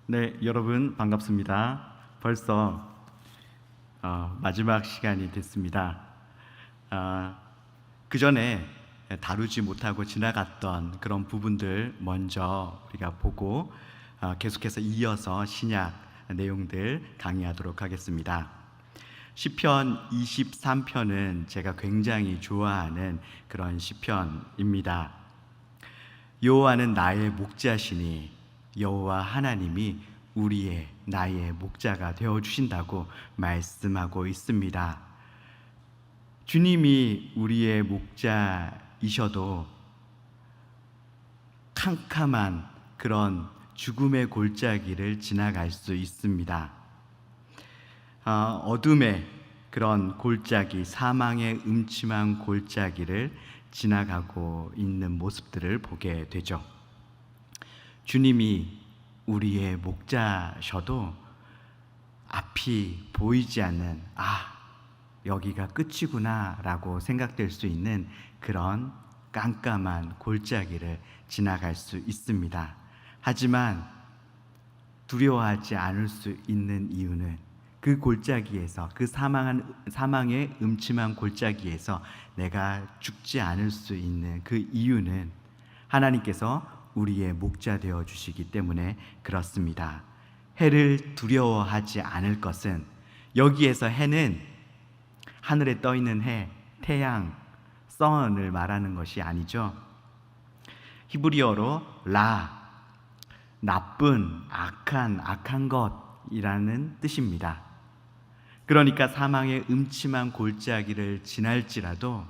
네, 여러분 반갑습니다. 벌써 마지막 시간이 됐습니다. 그 전에 다루지 못하고 지나갔던 그런 부분들 먼저 우리가 보고 계속해서 이어서 신약 내용들 강의하도록 하겠습니다. 시편 23편은 제가 굉장히 좋아하는 그런 시편입니다. 여호와는 나의 목자시니 여호와 하나님이 나의 목자가 되어 주신다고 말씀하고 있습니다. 주님이 우리의 목자이셔도 캄캄한 그런 죽음의 골짜기를 지나갈 수 있습니다. 어둠의 그런 골짜기, 사망의 음침한 골짜기를 지나가고 있는 모습들을 보게 되죠. 주님이 우리의 목자셔도 앞이 보이지 않는 여기가 끝이구나 라고 생각될 수 있는 그런 깜깜한 골짜기를 지나갈 수 있습니다. 하지만 두려워하지 않을 수 있는 이유는 그 골짜기에서, 그 사망의 음침한 골짜기에서 내가 죽지 않을 수 있는 그 이유는 하나님께서 우리의 목자 되어 주시기 때문에 그렇습니다. 해를 두려워하지 않을 것은, 여기에서 해는 하늘에 떠 있는 해, 태양, 선을 말하는 것이 아니죠. 히브리어로 라, 나쁜, 악한 것이라는 뜻입니다. 그러니까 사망의 음침한 골짜기를 지날지라도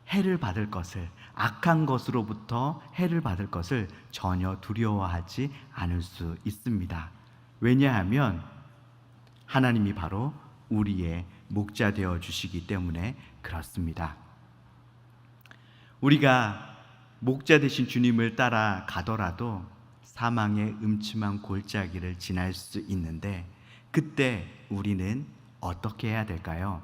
해를 받을 것을, 악한 것으로부터 해를 받을 것을 전혀 두려워하지 않을 수 있습니다. 왜냐하면 하나님이 바로 우리의 목자 되어 주시기 때문에 그렇습니다. 우리가 목자 되신 주님을 따라 가더라도 사망의 음침한 골짜기를 지날 수 있는데, 그때 우리는 어떻게 해야 될까요?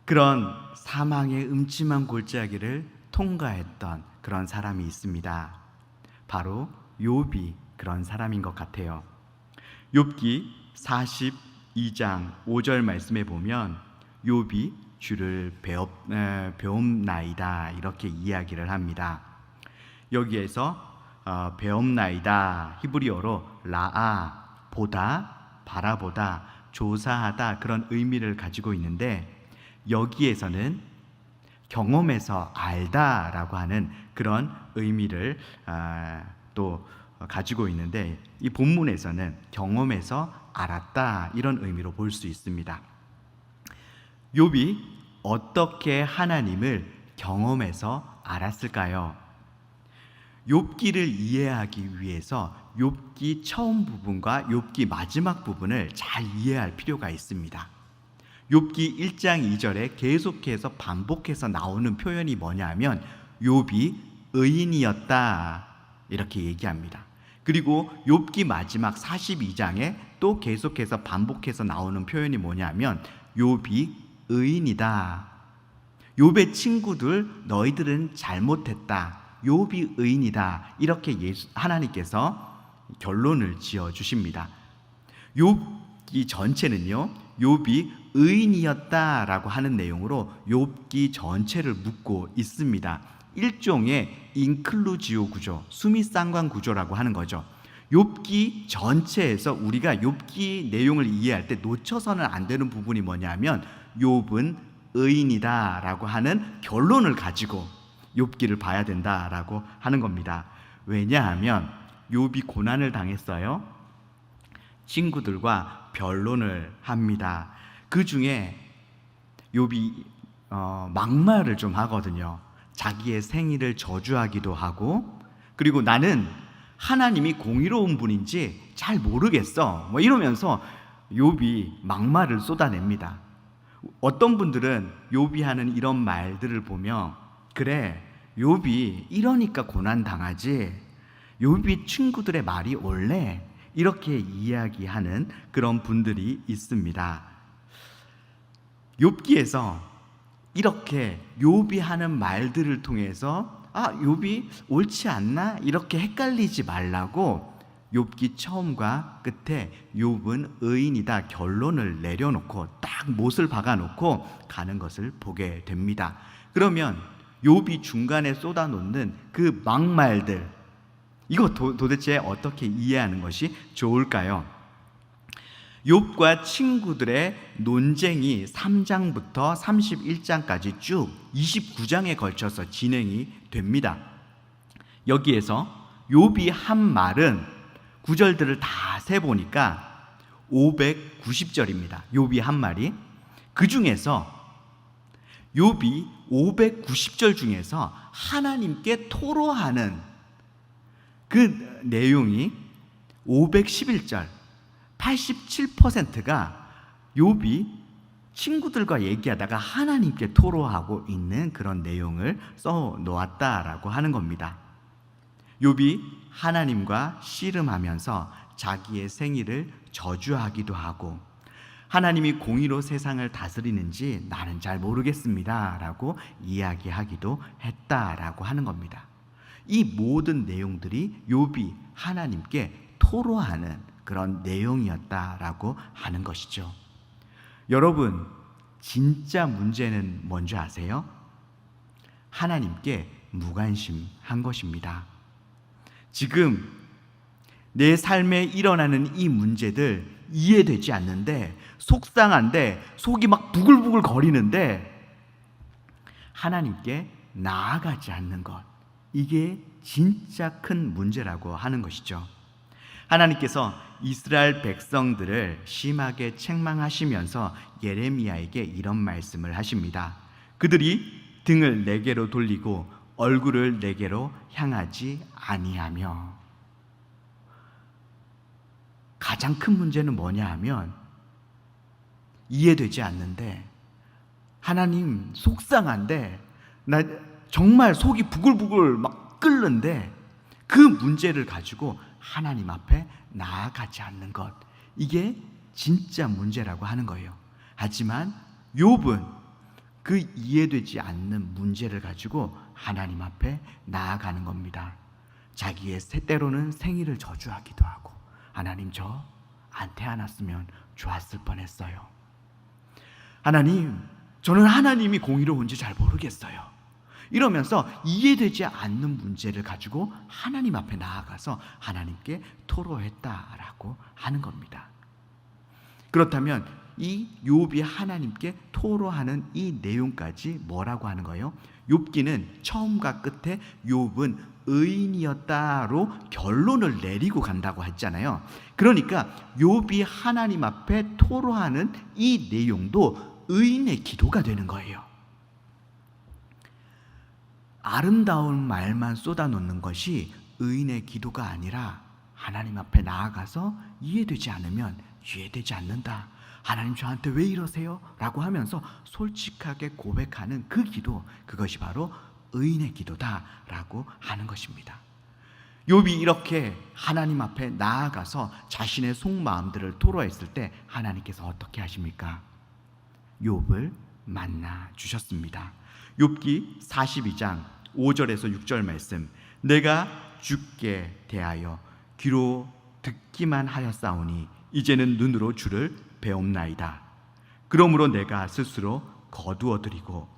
그런 사망의 음침한 골짜기를 통과했던 그런 사람이 있습니다. 바로 욥이 그런 사람인 것 같아요. 욥기 42장 5절 말씀에 보면 욥이 주를 배움나이다 이렇게 이야기를 합니다. 여기에서 배움나이다, 히브리어로 라아, 보다, 바라보다, 조사하다, 그런 의미를 가지고 있는데, 여기에서는 경험에서 알다라고 하는 그런 의미를 또 가지고 있는데, 이 본문에서는 경험에서 알았다 이런 의미로 볼 수 있습니다. 욥이 어떻게 하나님을 경험해서 알았을까요? 욥기를 이해하기 위해서 욥기 처음 부분과 욥기 마지막 부분을 잘 이해할 필요가 있습니다. 욥기 1장 2절에 계속해서 반복해서 나오는 표현이 뭐냐면 욥이 의인이었다 이렇게 얘기합니다. 그리고 욥기 마지막 42장에 또 계속해서 반복해서 나오는 표현이 뭐냐면 욥이 의인이다. 욥의 친구들 너희들은 잘못했다. 욥이 의인이다. 이렇게 하나님께서 결론을 지어 주십니다. 욥기 전체는요, 욥이 의인이었다라고 하는 내용으로 욥기 전체를 묻고 있습니다. 일종의 인클루지오 구조, 수미상관 구조라고 하는 거죠. 욥기 전체에서 우리가 욥기 내용을 이해할 때 놓쳐서는 안 되는 부분이 뭐냐면 욥은 의인이다라고 하는 결론을 가지고 욥기를 봐야 된다라고 하는 겁니다. 왜냐하면 욥이 고난을 당했어요. 친구들과 변론을 합니다. 그 중에 욥이 막말을 좀 하거든요. 자기의 생일을 저주하기도 하고, 그리고 나는 하나님이 공의로운 분인지 잘 모르겠어 이러면서 욥이 막말을 쏟아냅니다. 어떤 분들은 욥이 하는 이런 말들을 보며 그래, 욥이 이러니까 고난당하지, 욥이 친구들의 말이 옳네 이렇게 이야기하는 그런 분들이 있습니다. 욥기에서 이렇게 욥이 하는 말들을 통해서 욥이 옳지 않나 이렇게 헷갈리지 말라고 욥기 처음과 끝에 욥은 의인이다 결론을 내려놓고 딱 못을 박아놓고 가는 것을 보게 됩니다. 그러면 욥이 중간에 쏟아놓는 그 막말들, 이거 도대체 어떻게 이해하는 것이 좋을까요? 욥과 친구들의 논쟁이 3장부터 31장까지 쭉 29장에 걸쳐서 진행이 됩니다. 여기에서 욥이 한 말은 구절들을 다 세보니까 590절입니다. 욥이 한 말이. 그 중에서 욥이 590절 중에서 하나님께 토로하는 그 내용이 511절, 87%가 욥이 친구들과 얘기하다가 하나님께 토로하고 있는 그런 내용을 써 놓았다라고 하는 겁니다. 욥이 하나님과 씨름하면서 자기의 생일을 저주하기도 하고, 하나님이 공의로 세상을 다스리는지 나는 잘 모르겠습니다 라고 이야기하기도 했다라고 하는 겁니다. 이 모든 내용들이 욥이 하나님께 토로하는 그런 내용이었다라고 하는 것이죠. 여러분, 진짜 문제는 뭔지 아세요? 하나님께 무관심한 것입니다. 지금 내 삶에 일어나는 이 문제들 이해되지 않는데, 속상한데, 속이 막 부글부글 거리는데 하나님께 나아가지 않는 것, 이게 진짜 큰 문제라고 하는 것이죠. 하나님께서 이스라엘 백성들을 심하게 책망하시면서 예레미야에게 이런 말씀을 하십니다. 그들이 등을 내게로 돌리고 얼굴을 내게로 향하지 아니하며. 가장 큰 문제는 뭐냐 하면 이해되지 않는데, 하나님 속상한데, 나 정말 속이 부글부글 막 끓는데 그 문제를 가지고 하나님 앞에 나아가지 않는 것, 이게 진짜 문제라고 하는 거예요. 하지만 욥은 그 이해되지 않는 문제를 가지고 하나님 앞에 나아가는 겁니다. 자기의 때로는 생일을 저주하기도 하고, 하나님 저 안 태어났으면 좋았을 뻔했어요. 하나님, 저는 하나님이 공의로운지 잘 모르겠어요. 이러면서 이해되지 않는 문제를 가지고 하나님 앞에 나아가서 하나님께 토로했다라고 하는 겁니다. 그렇다면 이 욥이 하나님께 토로하는 이 내용까지 뭐라고 하는 거예요? 욥기는 처음과 끝에 욥은 의인이었다로 결론을 내리고 간다고 했잖아요. 그러니까 욥이 하나님 앞에 토로하는 이 내용도 의인의 기도가 되는 거예요. 아름다운 말만 쏟아놓는 것이 의인의 기도가 아니라, 하나님 앞에 나아가서 이해되지 않으면 이해되지 않는다, 하나님 저한테 왜 이러세요? 라고 하면서 솔직하게 고백하는 그 기도, 그것이 바로 의인의 기도다라고 하는 것입니다. 욥이 이렇게 하나님 앞에 나아가서 자신의 속마음들을 토로했을 때 하나님께서 어떻게 하십니까? 욥을 만나 주셨습니다. 욥기 42장 5절에서 6절 말씀, 내가 주께 대하여 귀로 듣기만 하였사오니 이제는 눈으로 주를 배옵나이다. 그러므로 내가 스스로 거두어드리고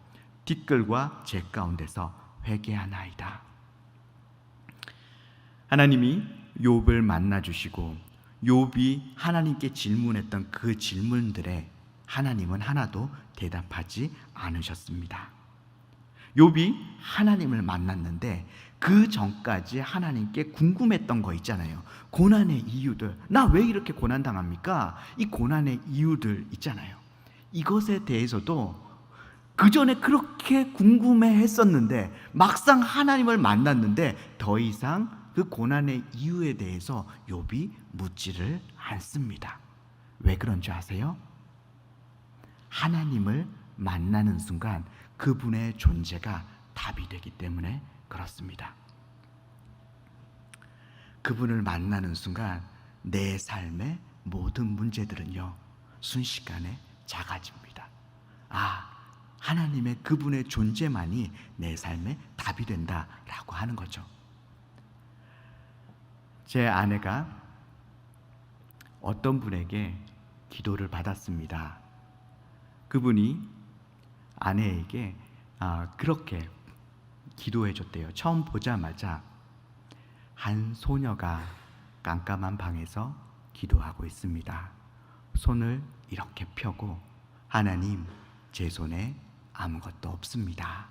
티끌과 재 가운데서 회개하나이다. 하나님이 욥을 만나주시고 욥이 하나님께 질문했던 그 질문들에 하나님은 하나도 대답하지 않으셨습니다. 욥이 하나님을 만났는데 그 전까지 하나님께 궁금했던 거 있잖아요. 고난의 이유들, 나 왜 이렇게 고난당합니까? 이 고난의 이유들 있잖아요. 이것에 대해서도 그 전에 그렇게 궁금해했었는데 막상 하나님을 만났는데 더 이상 그 고난의 이유에 대해서 욥이 묻지를 않습니다. 왜 그런 줄 아세요? 하나님을 만나는 순간 그분의 존재가 답이 되기 때문에 그렇습니다. 그분을 만나는 순간 내 삶의 모든 문제들은요, 순식간에 작아집니다. 아, 하나님의 그분의 존재만이 내 삶의 답이 된다라고 하는 거죠. 제 아내가 어떤 분에게 기도를 받았습니다. 그분이 아내에게 그렇게 기도해 줬대요. 처음 보자마자 한 소녀가 깜깜한 방에서 기도하고 있습니다. 손을 이렇게 펴고, 하나님, 제 손에 아무것도 없습니다.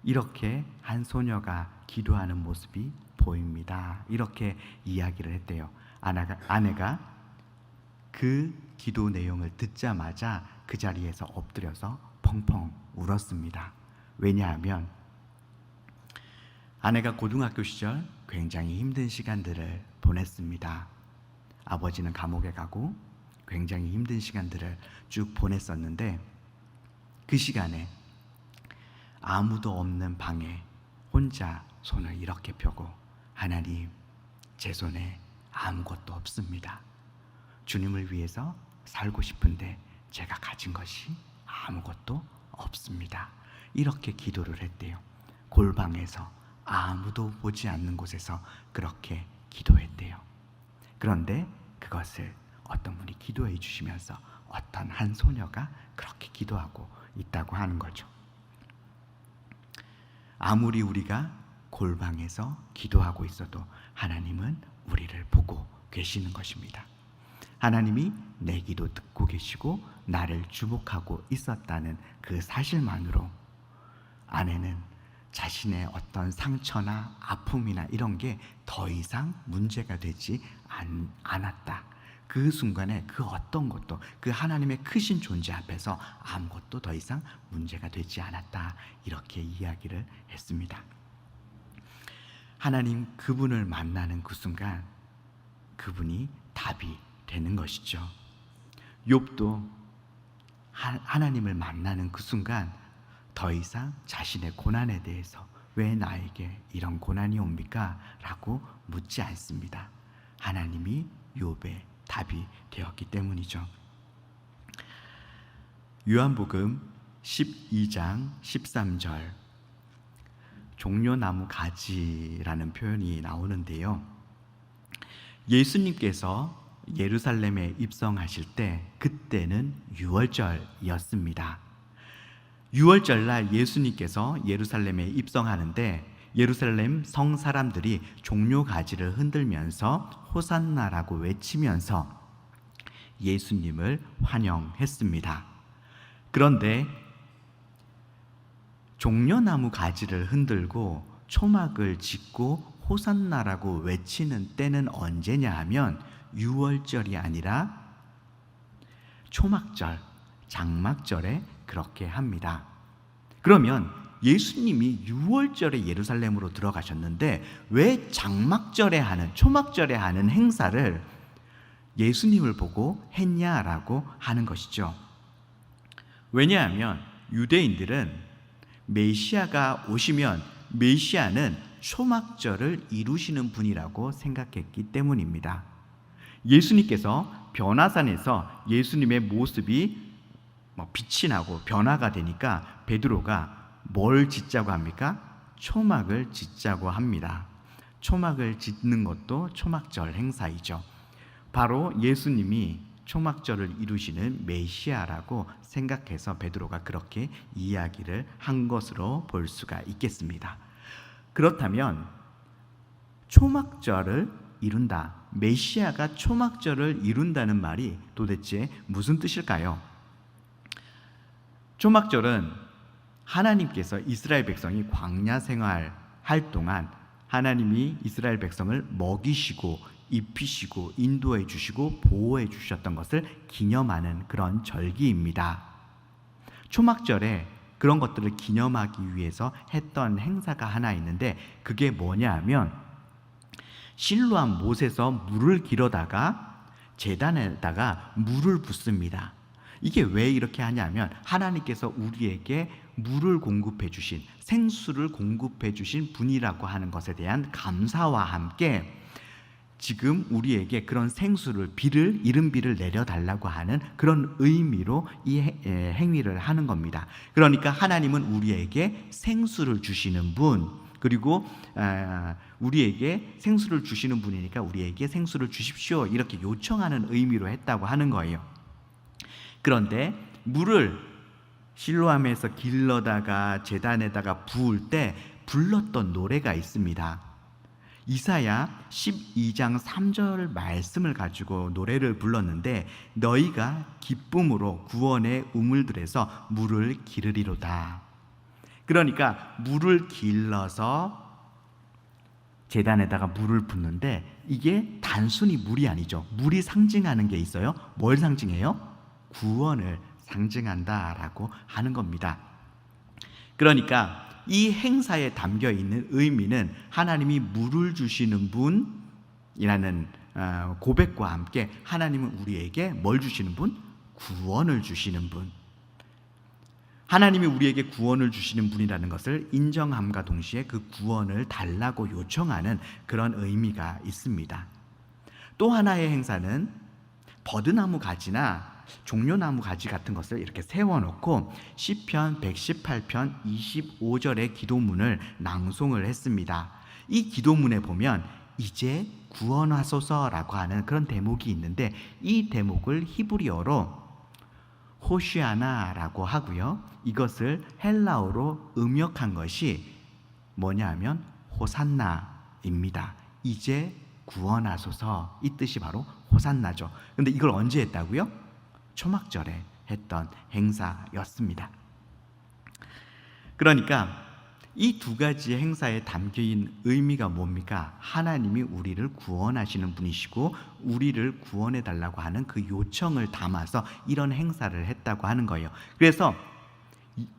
이렇게 한 소녀가 기도하는 모습이 보입니다. 이렇게 이야기를 했대요. 아내가 그 기도 내용을 듣자마자 그 자리에서 엎드려서 펑펑 울었습니다. 왜냐하면 아내가 고등학교 시절 굉장히 힘든 시간들을 보냈습니다. 아버지는 감옥에 가고 굉장히 힘든 시간들을 쭉 보냈었는데, 그 시간에 아무도 없는 방에 혼자 손을 이렇게 펴고, 하나님, 제 손에 아무것도 없습니다. 주님을 위해서 살고 싶은데 제가 가진 것이 아무것도 없습니다. 이렇게 기도를 했대요. 골방에서, 아무도 보지 않는 곳에서 그렇게 기도했대요. 그런데 그것을 어떤 분이 기도해 주시면서 어떤 한 소녀가 그렇게 기도하고 있다고 하는 거죠. 아무리 우리가 골방에서 기도하고 있어도 하나님은 우리를 보고 계시는 것입니다. 하나님이 내 기도 듣고 계시고 나를 주목하고 있었다는 그 사실만으로 아내는 자신의 어떤 상처나 아픔이나 이런 게 더 이상 문제가 되지 않았다. 그 순간에 그 어떤 것도 그 하나님의 크신 존재 앞에서 아무것도 더 이상 문제가 되지 않았다. 이렇게 이야기를 했습니다. 하나님 그분을 만나는 그 순간 그분이 답이 되는 것이죠. 욥도 하나님을 만나는 그 순간 더 이상 자신의 고난에 대해서 왜 나에게 이런 고난이 옵니까? 라고 묻지 않습니다. 하나님이 욥의 답이 되었기 때문이죠. 요한복음 12장 13절 종려나무 가지라는 표현이 나오는데요. 예수님께서 예루살렘에 입성하실 때 그때는 6월절이었습니다. 6월절날 예수님께서 예루살렘에 입성하는데 예루살렘 성 사람들이 종려가지를 흔들면서 호산나라고 외치면서 예수님을 환영했습니다. 그런데 종려나무 가지를 흔들고 초막을 짓고 호산나라고 외치는 때는 언제냐 하면 6월절이 아니라 초막절, 장막절에 그렇게 합니다. 그러면 예수님이 6월절에 예루살렘으로 들어가셨는데 왜 장막절에 하는, 초막절에 하는 행사를 예수님을 보고 했냐라고 하는 것이죠. 왜냐하면 유대인들은 메시아가 오시면 메시아는 초막절을 이루시는 분이라고 생각했기 때문입니다. 예수님께서 변화산에서 예수님의 모습이 빛이 나고 변화가 되니까 베드로가 뭘 짓자고 합니까? 초막을 짓자고 합니다. 초막을 짓는 것도 초막절 행사이죠. 바로 예수님이 초막절을 이루시는 메시아라고 생각해서 베드로가 그렇게 이야기를 한 것으로 볼 수가 있겠습니다. 그렇다면 초막절을 이룬다, 메시아가 초막절을 이룬다는 말이 도대체 무슨 뜻일까요? 초막절은 하나님께서 이스라엘 백성이 광야 생활할 동안 하나님이 이스라엘 백성을 먹이시고 입히시고 인도해 주시고 보호해 주셨던 것을 기념하는 그런 절기입니다. 초막절에 그런 것들을 기념하기 위해서 했던 행사가 하나 있는데 그게 뭐냐 하면 실로암 못에서 물을 길어다가 제단에다가 물을 붓습니다. 이게 왜 이렇게 하냐면 하나님께서 우리에게 물을 공급해 주신, 생수를 공급해 주신 분이라고 하는 것에 대한 감사와 함께 지금 우리에게 그런 생수를, 비를, 이른 비를 내려달라고 하는 그런 의미로 이 행위를 하는 겁니다. 그러니까 하나님은 우리에게 생수를 주시는 분, 그리고 우리에게 생수를 주시는 분이니까 우리에게 생수를 주십시오, 이렇게 요청하는 의미로 했다고 하는 거예요. 그런데 물을 실로암에서 길러다가 제단에다가 부을 때 불렀던 노래가 있습니다. 이사야 12장 3절 말씀을 가지고 노래를 불렀는데, 너희가 기쁨으로 구원의 우물들에서 물을 기르리로다. 그러니까 물을 길러서 제단에다가 물을 붓는데, 이게 단순히 물이 아니죠. 물이 상징하는 게 있어요. 뭘 상징해요? 구원을 상징한다라고 하는 겁니다. 그러니까 이 행사에 담겨 있는 의미는 하나님이 물을 주시는 분이라는 고백과 함께 하나님은 우리에게 뭘 주시는 분? 구원을 주시는 분. 하나님이 우리에게 구원을 주시는 분이라는 것을 인정함과 동시에 그 구원을 달라고 요청하는 그런 의미가 있습니다. 또 하나의 행사는 버드나무 가지나 종려나무 가지 같은 것을 이렇게 세워놓고 시편 118편 25절의 기도문을 낭송을 했습니다. 이 기도문에 보면 이제 구원하소서라고 하는 그런 대목이 있는데, 이 대목을 히브리어로 호시아나라고 하고요, 이것을 헬라어로 음역한 것이 뭐냐 하면 호산나입니다. 이제 구원하소서, 이 뜻이 바로 호산나죠. 근데 이걸 언제 했다고요? 초막절에 했던 행사였습니다. 그러니까 이 두 가지 행사에 담겨있는 의미가 뭡니까? 하나님이 우리를 구원하시는 분이시고 우리를 구원해 달라고 하는 그 요청을 담아서 이런 행사를 했다고 하는 거예요. 그래서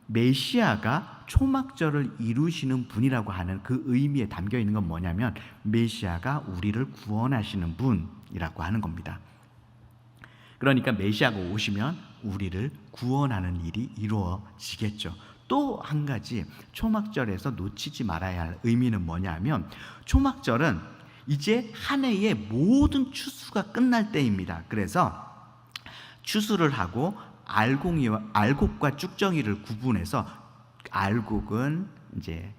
메시아가 초막절을 이루시는 분이라고 하는 그 의미에 담겨 있는 건 뭐냐면, 메시아가 우리를 구원하시는 분이라고 하는 겁니다. 그러니까 메시아가 오시면 우리를 구원하는 일이 이루어지겠죠. 또 한 가지 초막절에서 놓치지 말아야 할 의미는 뭐냐면, 초막절은 이제 한 해의 모든 추수가 끝날 때입니다. 그래서 추수를 하고 알곡과 쭉정이를 구분해서 알곡은 이제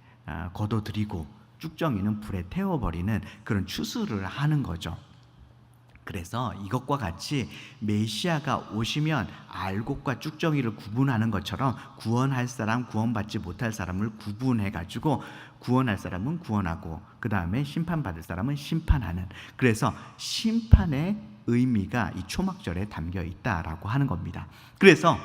걷어들이고 쭉정이는 불에 태워버리는 그런 추수를 하는 거죠. 그래서 이것과 같이 메시아가 오시면 알곡과 쭉정이를 구분하는 것처럼 구원할 사람, 구원받지 못할 사람을 구분해가지고 구원할 사람은 구원하고 그 다음에 심판받을 사람은 심판하는, 그래서 심판의 의미가 이 초막절에 담겨 있다라고 하는 겁니다. 그래서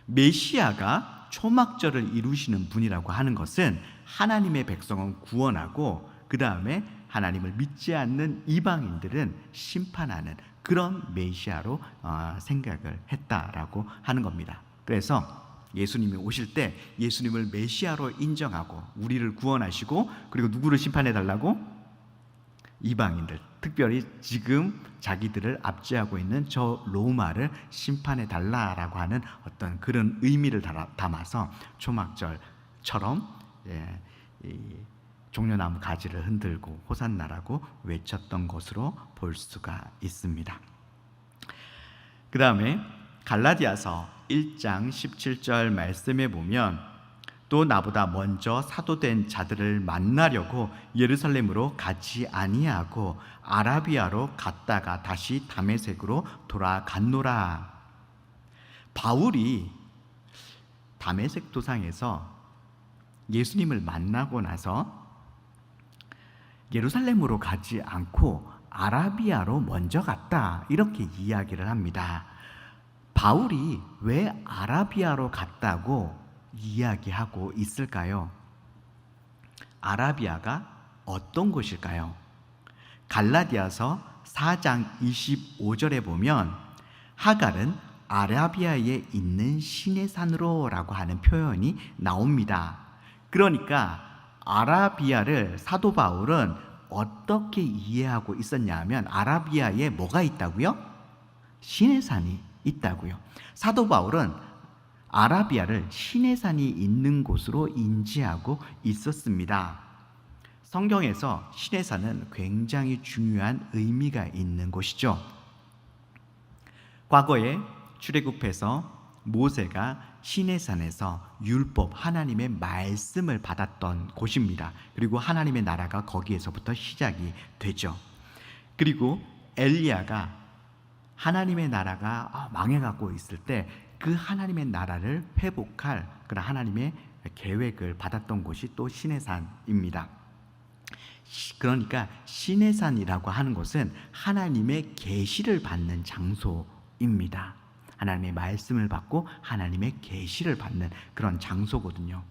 메시아가 초막절을 이루시는 분이라고 하는 것은 하나님의 백성은 구원하고 그 다음에 하나님을 믿지 않는 이방인들은 심판하는 그런 메시아로 생각을 했다라고 하는 겁니다. 그래서 예수님이 오실 때 예수님을 메시아로 인정하고 우리를 구원하시고, 그리고 누구를 심판해 달라고? 이방인들, 특별히 지금 자기들을 압제하고 있는 저 로마를 심판해 달라라고 하는 어떤 그런 의미를 담아서 초막절처럼 종려나무 가지를 흔들고 호산나라고 외쳤던 것으로 볼 수가 있습니다. 그 다음에 갈라디아서 1장 17절 말씀에 보면, 또 나보다 먼저 사도된 자들을 만나려고 예루살렘으로 가지 아니하고 아라비아로 갔다가 다시 다메섹으로 돌아갔노라. 바울이 다메섹 도상에서 예수님을 만나고 나서 예루살렘으로 가지 않고 아라비아로 먼저 갔다, 이렇게 이야기를 합니다. 바울이 왜 아라비아로 갔다고 이야기하고 있을까요? 아라비아가 어떤 곳일까요? 갈라디아서 4장 25절에 보면 하갈은 아라비아에 있는 신의 산으로 라고 하는 표현이 나옵니다. 그러니까 아라비아를 사도 바울은 어떻게 이해하고 있었냐 하면, 아라비아에 뭐가 있다고요? 신의 산이 있다고요. 사도 바울은 아라비아를 신의 산이 있는 곳으로 인지하고 있었습니다. 성경에서 신의 산은 굉장히 중요한 의미가 있는 곳이죠. 과거에 출애굽해서 모세가 시내산에서 율법, 하나님의 말씀을 받았던 곳입니다. 그리고 하나님의 나라가 거기에서부터 시작이 되죠. 그리고 엘리야가 하나님의 나라가 망해가고 있을 때 그 하나님의 나라를 회복할 그런 하나님의 계획을 받았던 곳이 또 시내산입니다. 그러니까 시내산이라고 하는 것은 하나님의 계시를 받는 장소입니다. 하나님의 말씀을 받고 하나님의 계시를 받는 그런 장소거든요.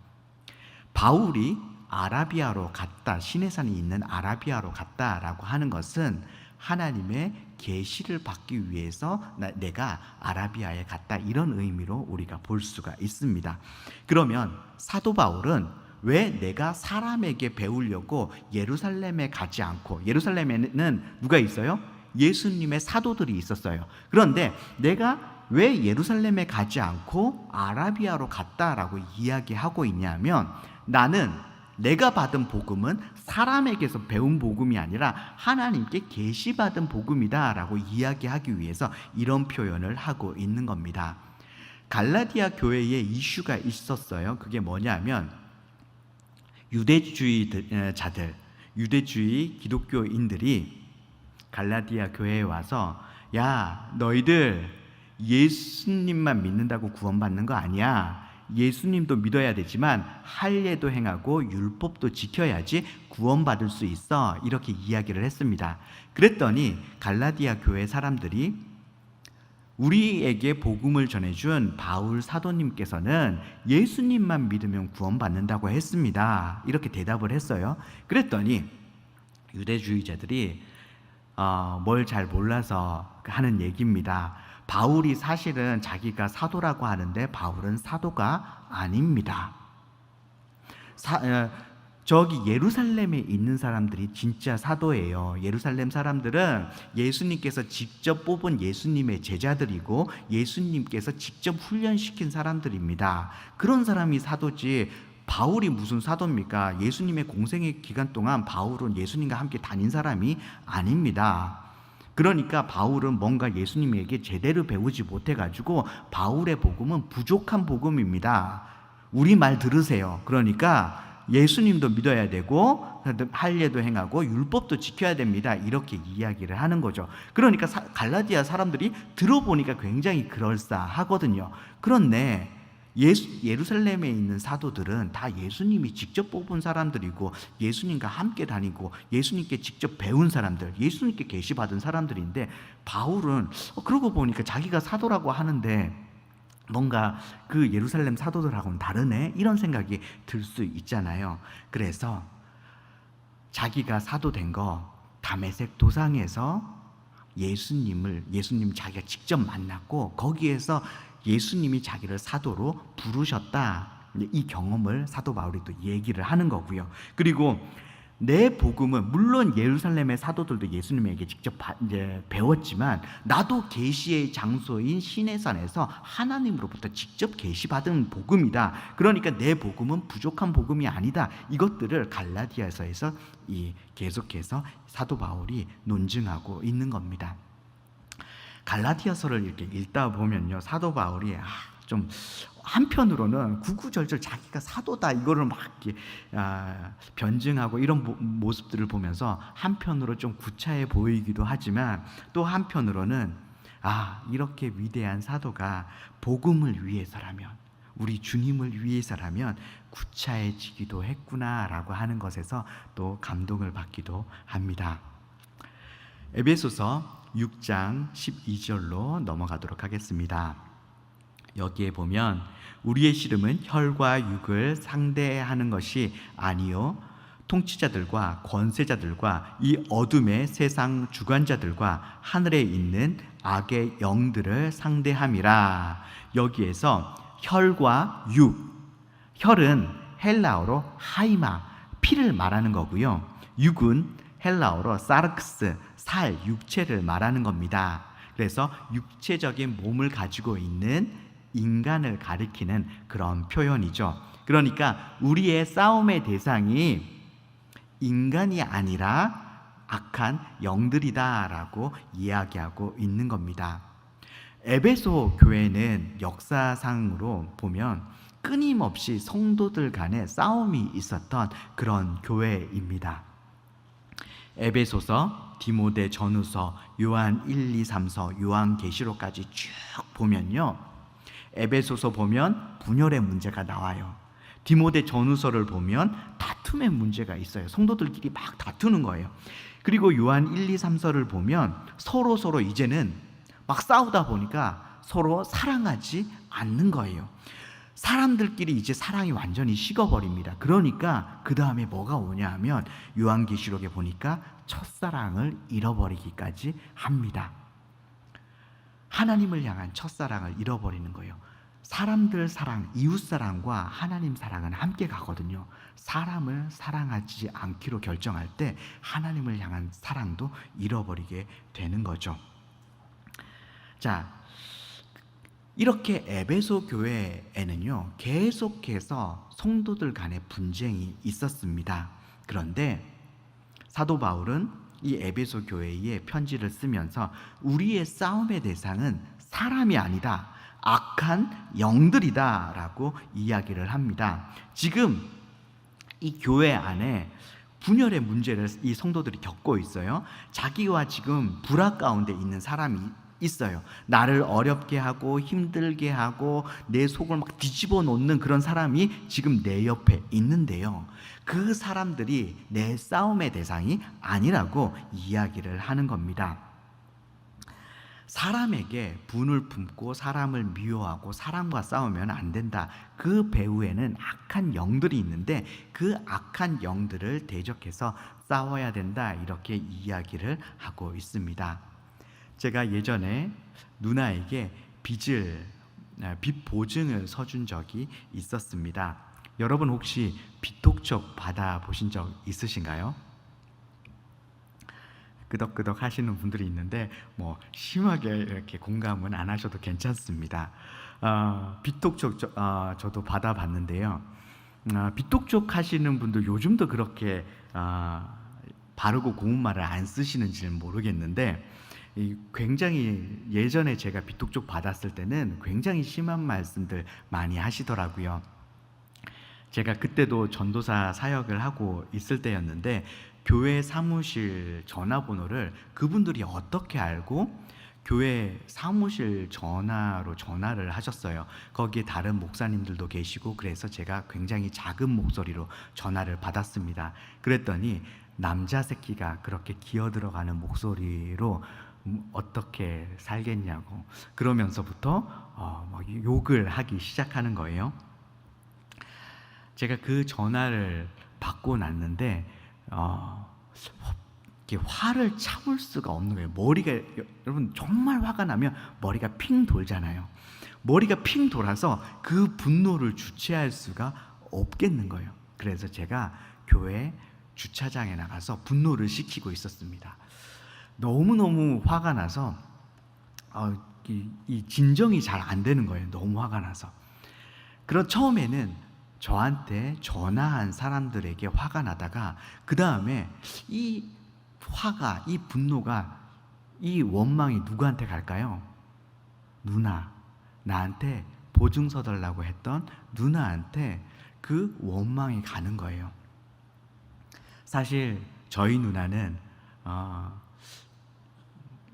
바울이 아라비아로 갔다, 시내산이 있는 아라비아로 갔다라고 하는 것은 하나님의 계시를 받기 위해서 내가 아라비아에 갔다, 이런 의미로 우리가 볼 수가 있습니다. 그러면 사도 바울은 왜 내가 사람에게 배우려고 예루살렘에 가지 않고, 예루살렘에는 누가 있어요? 예수님의 사도들이 있었어요. 그런데 내가 왜 예루살렘에 가지 않고 아라비아로 갔다라고 이야기하고 있냐면, 나는 내가 받은 복음은 사람에게서 배운 복음이 아니라 하나님께 계시받은 복음이다라고 이야기하기 위해서 이런 표현을 하고 있는 겁니다. 갈라디아 교회에 이슈가 있었어요. 그게 뭐냐면 유대주의자들, 유대주의 기독교인들이 갈라디아 교회에 와서, 야, 너희들 예수님만 믿는다고 구원받는 거 아니야. 예수님도 믿어야 되지만 할례도 행하고 율법도 지켜야지 구원받을 수 있어. 이렇게 이야기를 했습니다. 그랬더니 갈라디아 교회 사람들이 우리에게 복음을 전해준 바울 사도님께서는 예수님만 믿으면 구원받는다고 했습니다. 이렇게 대답을 했어요. 그랬더니 유대주의자들이 뭘 잘 몰라서 하는 얘기입니다. 바울이 사실은 자기가 사도라고 하는데 바울은 사도가 아닙니다. 저기 예루살렘에 있는 사람들이 진짜 사도예요. 예루살렘 사람들은 예수님께서 직접 뽑은 예수님의 제자들이고 예수님께서 직접 훈련시킨 사람들입니다. 그런 사람이 사도지, 바울이 무슨 사도입니까? 예수님의 공생의 기간 동안 바울은 예수님과 함께 다닌 사람이 아닙니다. 그러니까 바울은 뭔가 예수님에게 제대로 배우지 못해가지고 바울의 복음은 부족한 복음입니다. 우리 말 들으세요. 그러니까 예수님도 믿어야 되고 할례도 행하고 율법도 지켜야 됩니다. 이렇게 이야기를 하는 거죠. 그러니까 갈라디아 사람들이 들어보니까 굉장히 그럴싸하거든요. 그런데 예루살렘에 있는 사도들은 다 예수님이 직접 뽑은 사람들이고 예수님과 함께 다니고 예수님께 직접 배운 사람들, 예수님께 계시받은 사람들인데, 바울은 그러고 보니까 자기가 사도라고 하는데 뭔가 그 예루살렘 사도들하고는 다르네, 이런 생각이 들 수 있잖아요. 그래서 자기가 사도된 거 다메섹 도상에서 예수님 자기가 직접 만났고 거기에서 예수님이 자기를 사도로 부르셨다, 이 경험을 사도 바울이 또 얘기를 하는 거고요. 그리고 내 복음은 물론 예루살렘의 사도들도 예수님에게 직접 배웠지만 나도 계시의 장소인 시내산에서 하나님으로부터 직접 계시받은 복음이다. 그러니까 내 복음은 부족한 복음이 아니다. 이것들을 갈라디아서에서 계속해서 사도 바울이 논증하고 있는 겁니다. 갈라디아서를 이렇게 읽다 보면요, 사도 바울이 좀 한편으로는 구구절절 자기가 사도다 이거를 막 이렇게 변증하고 이런 모습들을 보면서 한편으로 좀 구차해 보이기도 하지만 또 한편으로는 이렇게 위대한 사도가 복음을 위해서라면, 우리 주님을 위해서라면 구차해지기도 했구나라고 하는 것에서 또 감동을 받기도 합니다. 에베소서 6장 12절로 넘어가도록 하겠습니다. 여기에 보면 우리의 씨름은 혈과 육을 상대하는 것이 아니요 통치자들과 권세자들과 이 어둠의 세상 주관자들과 하늘에 있는 악의 영들을 상대함이라. 여기에서 혈과 육, 혈은 헬라어로 하이마, 피를 말하는 거고요. 육은 헬라어로 사르크스, 살, 육체를 말하는 겁니다. 그래서 육체적인 몸을 가지고 있는 인간을 가리키는 그런 표현이죠. 그러니까 우리의 싸움의 대상이 인간이 아니라 악한 영들이다라고 이야기하고 있는 겁니다. 에베소 교회는 역사상으로 보면 끊임없이 성도들 간에 싸움이 있었던 그런 교회입니다. 에베소서, 디모데 전후서, 요한 1, 2, 3서, 요한계시록까지 쭉 보면요, 에베소서 보면 분열의 문제가 나와요. 디모데 전후서를 보면 다툼의 문제가 있어요. 성도들끼리 막 다투는 거예요. 그리고 요한 1, 2, 3서를 보면 서로 이제는 막 싸우다 보니까 서로 사랑하지 않는 거예요. 사람들끼리 이제 사랑이 완전히 식어버립니다. 그러니까 그 다음에 뭐가 오냐 하면 요한계시록에 보니까 첫사랑을 잃어버리기까지 합니다. 하나님을 향한 첫사랑을 잃어버리는 거예요. 사람들 사랑, 이웃 사랑과 하나님 사랑은 함께 가거든요. 사람을 사랑하지 않기로 결정할 때 하나님을 향한 사랑도 잃어버리게 되는 거죠. 자, 이렇게 에베소 교회에는요, 계속해서 성도들 간의 분쟁이 있었습니다. 그런데 사도 바울은 이 에베소 교회에 편지를 쓰면서 우리의 싸움의 대상은 사람이 아니다, 악한 영들이다 라고 이야기를 합니다. 지금 이 교회 안에 분열의 문제를 이 성도들이 겪고 있어요. 자기와 지금 불화 가운데 있는 사람이 있어요. 나를 어렵게 하고 힘들게 하고 내 속을 막 뒤집어 놓는 그런 사람이 지금 내 옆에 있는데요, 그 사람들이 내 싸움의 대상이 아니라고 이야기를 하는 겁니다. 사람에게 분을 품고 사람을 미워하고 사람과 싸우면 안 된다. 그 배후에는 악한 영들이 있는데 그 악한 영들을 대적해서 싸워야 된다, 이렇게 이야기를 하고 있습니다. 제가 예전에 누나에게 빚 보증을 서준 적이 있었습니다. 여러분 혹시 빚독촉 받아보신 적 있으신가요? 끄덕끄덕 하시는 분들이 있는데 뭐 심하게 이렇게 공감은 안 하셔도 괜찮습니다. 빚독촉 저도 받아봤는데요. 빚독촉 하시는 분들 요즘도 그렇게 바르고 고운 말을 안 쓰시는지는 모르겠는데, 굉장히 예전에 제가 빚독촉 받았을 때는 굉장히 심한 말씀들 많이 하시더라고요. 제가 그때도 전도사 사역을 하고 있을 때였는데 교회 사무실 전화번호를 그분들이 어떻게 알고 교회 사무실 전화로 전화를 하셨어요. 거기에 다른 목사님들도 계시고, 그래서 제가 굉장히 작은 목소리로 전화를 받았습니다. 그랬더니 남자 새끼가 그렇게 기어 들어가는 목소리로 어떻게 살겠냐고 그러면서부터 막 욕을 하기 시작하는 거예요. 제가 그 전화를 받고 났는데 이렇게 화를 참을 수가 없는 거예요. 머리가, 여러분 정말 화가 나면 머리가 핑 돌잖아요. 머리가 핑 돌아서 그 분노를 주체할 수가 없겠는 거예요. 그래서 제가 교회 주차장에 나가서 분노를 식히고 있었습니다. 너무너무 화가 나서 이 진정이 잘 안 되는 거예요. 너무 화가 나서. 그런 처음에는 저한테 전화한 사람들에게 화가 나다가 그 다음에 이 화가, 이 분노가, 이 원망이 누구한테 갈까요? 누나, 나한테 보증서 달라고 했던 누나한테 그 원망이 가는 거예요. 사실 저희 누나는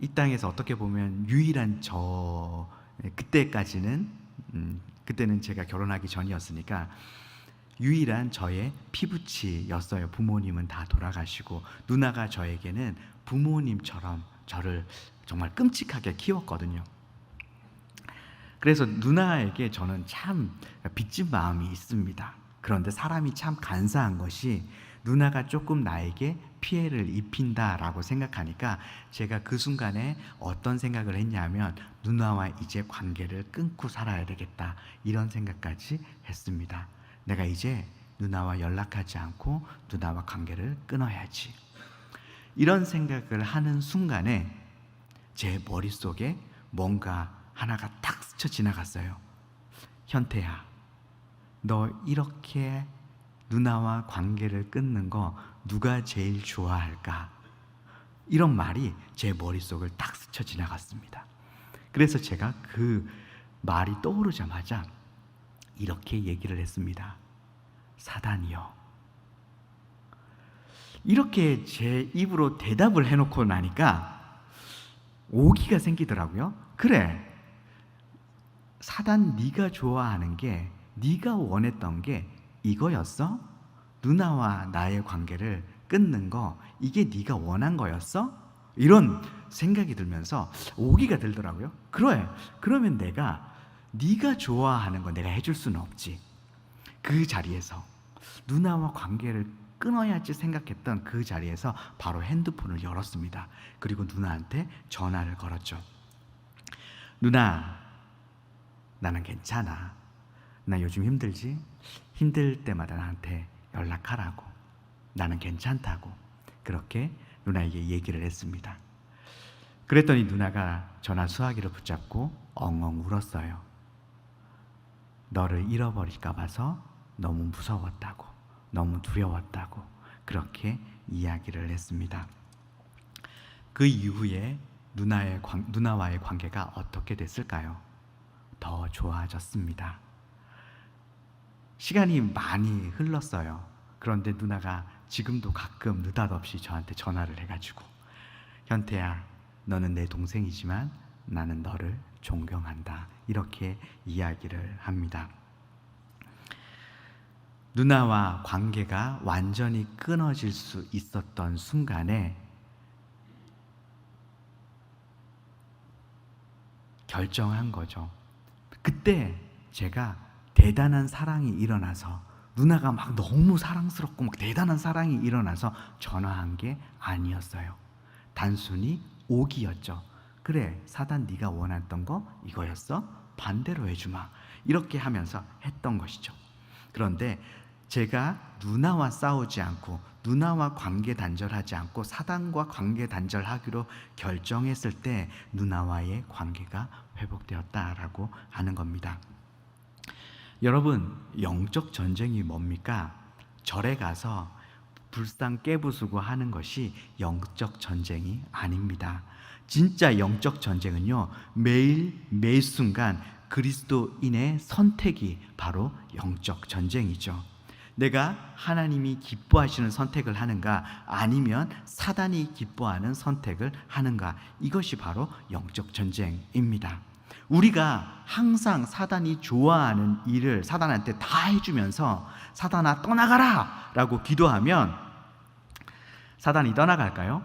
이 땅에서 어떻게 보면 유일한 그때까지는 그때는 제가 결혼하기 전이었으니까 유일한 저의 피부치였어요. 부모님은 다 돌아가시고 누나가 저에게는 부모님처럼 저를 정말 끔찍하게 키웠거든요. 그래서 누나에게 저는 참 빚진 마음이 있습니다. 그런데 사람이 참 간사한 것이 누나가 조금 나에게 피해를 입힌다라고 생각하니까 제가 그 순간에 어떤 생각을 했냐면 누나와 이제 관계를 끊고 살아야 되겠다, 이런 생각까지 했습니다. 내가 이제 누나와 연락하지 않고 누나와 관계를 끊어야지, 이런 생각을 하는 순간에 제 머릿속에 뭔가 하나가 탁 스쳐 지나갔어요. 현태야, 너 이렇게 누나와 관계를 끊는 거 누가 제일 좋아할까? 이런 말이 제 머릿속을 딱 스쳐 지나갔습니다. 그래서 제가 그 말이 떠오르자마자 이렇게 얘기를 했습니다. 사단이요. 이렇게 제 입으로 대답을 해놓고 나니까 오기가 생기더라고요. 그래, 사단, 네가 좋아하는 게, 네가 원했던 게 이거였어? 누나와 나의 관계를 끊는 거, 이게 네가 원한 거였어? 이런 생각이 들면서 오기가 들더라고요. 그래, 그러면 내가 네가 좋아하는 거 내가 해줄 수는 없지. 그 자리에서 누나와 관계를 끊어야지 생각했던 그 자리에서 바로 핸드폰을 열었습니다. 그리고 누나한테 전화를 걸었죠. 누나, 나는 괜찮아. 나 요즘 힘들지? 힘들 때마다 나한테 연락하라고. 나는 괜찮다고. 그렇게 누나에게 얘기를 했습니다. 그랬더니 누나가 전화 수화기를 붙잡고 엉엉 울었어요. 너를 잃어버릴까 봐서 너무 무서웠다고, 너무 두려웠다고 그렇게 이야기를 했습니다. 그 이후에 누나와의 관계가 어떻게 됐을까요? 더 좋아졌습니다. 시간이 많이 흘렀어요. 그런데 누나가 지금도 가끔 느닷없이 저한테 전화를 해가지고, 현태야, 너는 내 동생이지만 나는 너를 존경한다, 이렇게 이야기를 합니다. 누나와 관계가 완전히 끊어질 수 있었던 순간에 결정한 거죠. 그때 제가 대단한 사랑이 일어나서, 누나가 막 너무 사랑스럽고 막 대단한 사랑이 일어나서 전화한 게 아니었어요. 단순히 오기였죠. 그래, 사단, 네가 원했던 거 이거였어? 반대로 해주마. 이렇게 하면서 했던 것이죠. 그런데 제가 누나와 싸우지 않고, 누나와 관계 단절하지 않고 사단과 관계 단절하기로 결정했을 때 누나와의 관계가 회복되었다라고 하는 겁니다. 여러분, 영적 전쟁이 뭡니까? 절에 가서 불상 깨부수고 하는 것이 영적 전쟁이 아닙니다. 진짜 영적 전쟁은요, 매일 매 순간 그리스도인의 선택이 바로 영적 전쟁이죠. 내가 하나님이 기뻐하시는 선택을 하는가, 아니면 사단이 기뻐하는 선택을 하는가, 이것이 바로 영적 전쟁입니다. 우리가 항상 사단이 좋아하는 일을 사단한테 다 해주면서 사단아 떠나가라 라고 기도하면 사단이 떠나갈까요?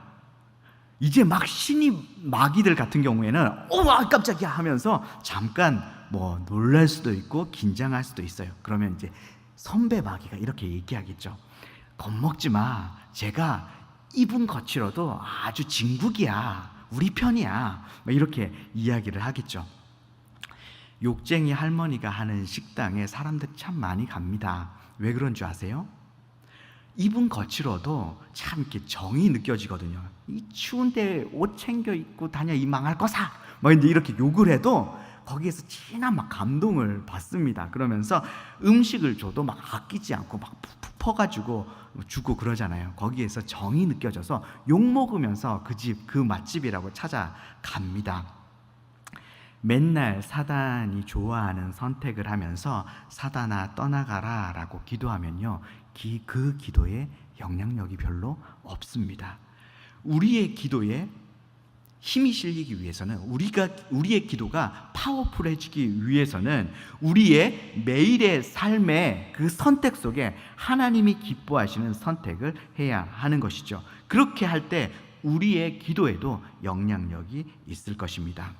이제 막 신이 마귀들 같은 경우에는 깜짝이야 하면서 잠깐 뭐 놀랄 수도 있고 긴장할 수도 있어요. 그러면 이제 선배 마귀가 이렇게 얘기하겠죠. 겁먹지 마. 제가 입은 거칠어도 아주 진국이야. 우리 편이야. 이렇게 이야기를 하겠죠. 욕쟁이 할머니가 하는 식당에 사람들이 참 많이 갑니다. 왜 그런 줄 아세요? 입은 거칠어도 참 이렇게 정이 느껴지거든요. 이 추운데 옷 챙겨 입고 다녀, 이 망할 거사. 이제 이렇게 욕을 해도 거기에서 진한 막 감동을 받습니다. 그러면서 음식을 줘도 막 아끼지 않고 막 푹푹 퍼가지고 주고 그러잖아요. 거기에서 정이 느껴져서 욕 먹으면서 그 집, 그 맛집이라고 찾아갑니다. 맨날 사단이 좋아하는 선택을 하면서 사단아 떠나가라 라고 기도하면요, 그 기도에 영향력이 별로 없습니다. 우리의 기도에 힘이 실리기 위해서는, 우리의 기도가 파워풀해지기 위해서는 우리의 매일의 삶의 그 선택 속에 하나님이 기뻐하시는 선택을 해야 하는 것이죠. 그렇게 할 때 우리의 기도에도 영향력이 있을 것입니다.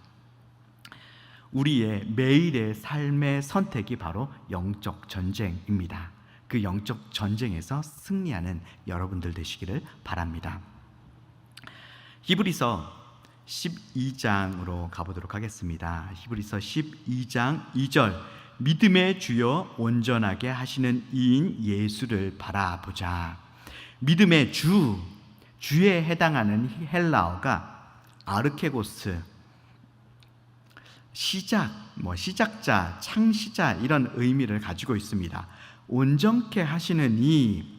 우리의 매일의 삶의 선택이 바로 영적 전쟁입니다. 그 영적 전쟁에서 승리하는 여러분들 되시기를 바랍니다. 히브리서 12장으로 가보도록 하겠습니다. 히브리서 12장 2절, 믿음의 주여 온전하게 하시는 이인 예수를 바라보자. 믿음의 주에 해당하는 헬라어가 아르케고스, 시작, 시작자, 창시자, 이런 의미를 가지고 있습니다. 온전케 하시는 이,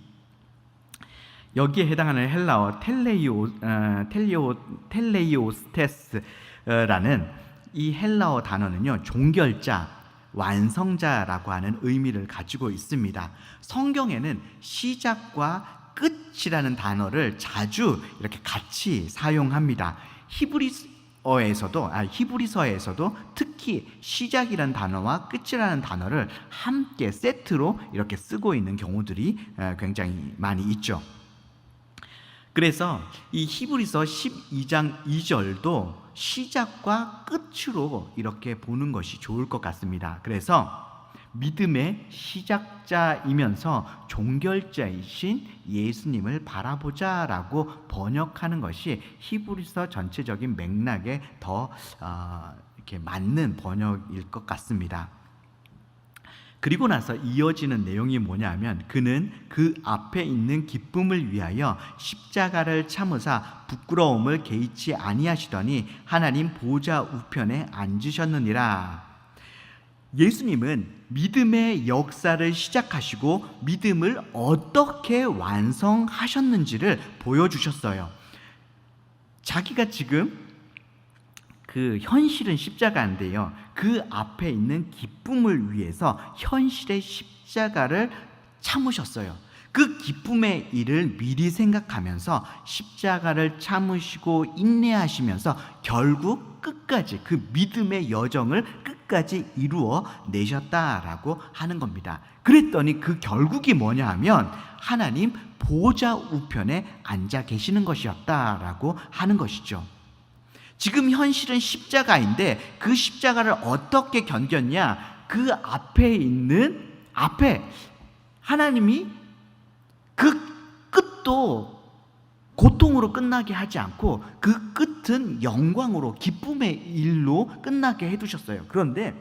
여기에 해당하는 헬라어 텔레이오스테스라는 이 헬라어 단어는요, 종결자, 완성자라고 하는 의미를 가지고 있습니다. 성경에는 시작과 끝이라는 단어를 자주 이렇게 같이 사용합니다. 히브리서에서도 특히 시작이라는 단어와 끝이라는 단어를 함께 세트로 이렇게 쓰고 있는 경우들이 굉장히 많이 있죠. 그래서 이 히브리서 12장 2절도 시작과 끝으로 이렇게 보는 것이 좋을 것 같습니다. 그래서 믿음의 시작자이면서 종결자이신 예수님을 바라보자라고 번역하는 것이 히브리서 전체적인 맥락에 더 이렇게 맞는 번역일 것 같습니다. 그리고 나서 이어지는 내용이 뭐냐면, 그는 그 앞에 있는 기쁨을 위하여 십자가를 참으사 부끄러움을 개의치 아니하시더니 하나님 보좌 우편에 앉으셨느니라. 예수님은 믿음의 역사를 시작하시고 믿음을 어떻게 완성하셨는지를 보여주셨어요. 자기가 지금 그 현실은 십자가인데요, 그 앞에 있는 기쁨을 위해서 현실의 십자가를 참으셨어요. 그 기쁨의 일을 미리 생각하면서 십자가를 참으시고 인내하시면서 결국 끝까지 그 믿음의 여정을 끝까지 이루어 내셨다라고 하는 겁니다. 그랬더니 그 결국이 뭐냐 하면 하나님 보좌 우편에 앉아 계시는 것이었다라고 하는 것이죠. 지금 현실은 십자가인데 그 십자가를 어떻게 견뎠냐? 그 앞에 하나님이 그 끝도 고통으로 끝나게 하지 않고 그 끝은 영광으로 기쁨의 일로 끝나게 해두셨어요. 그런데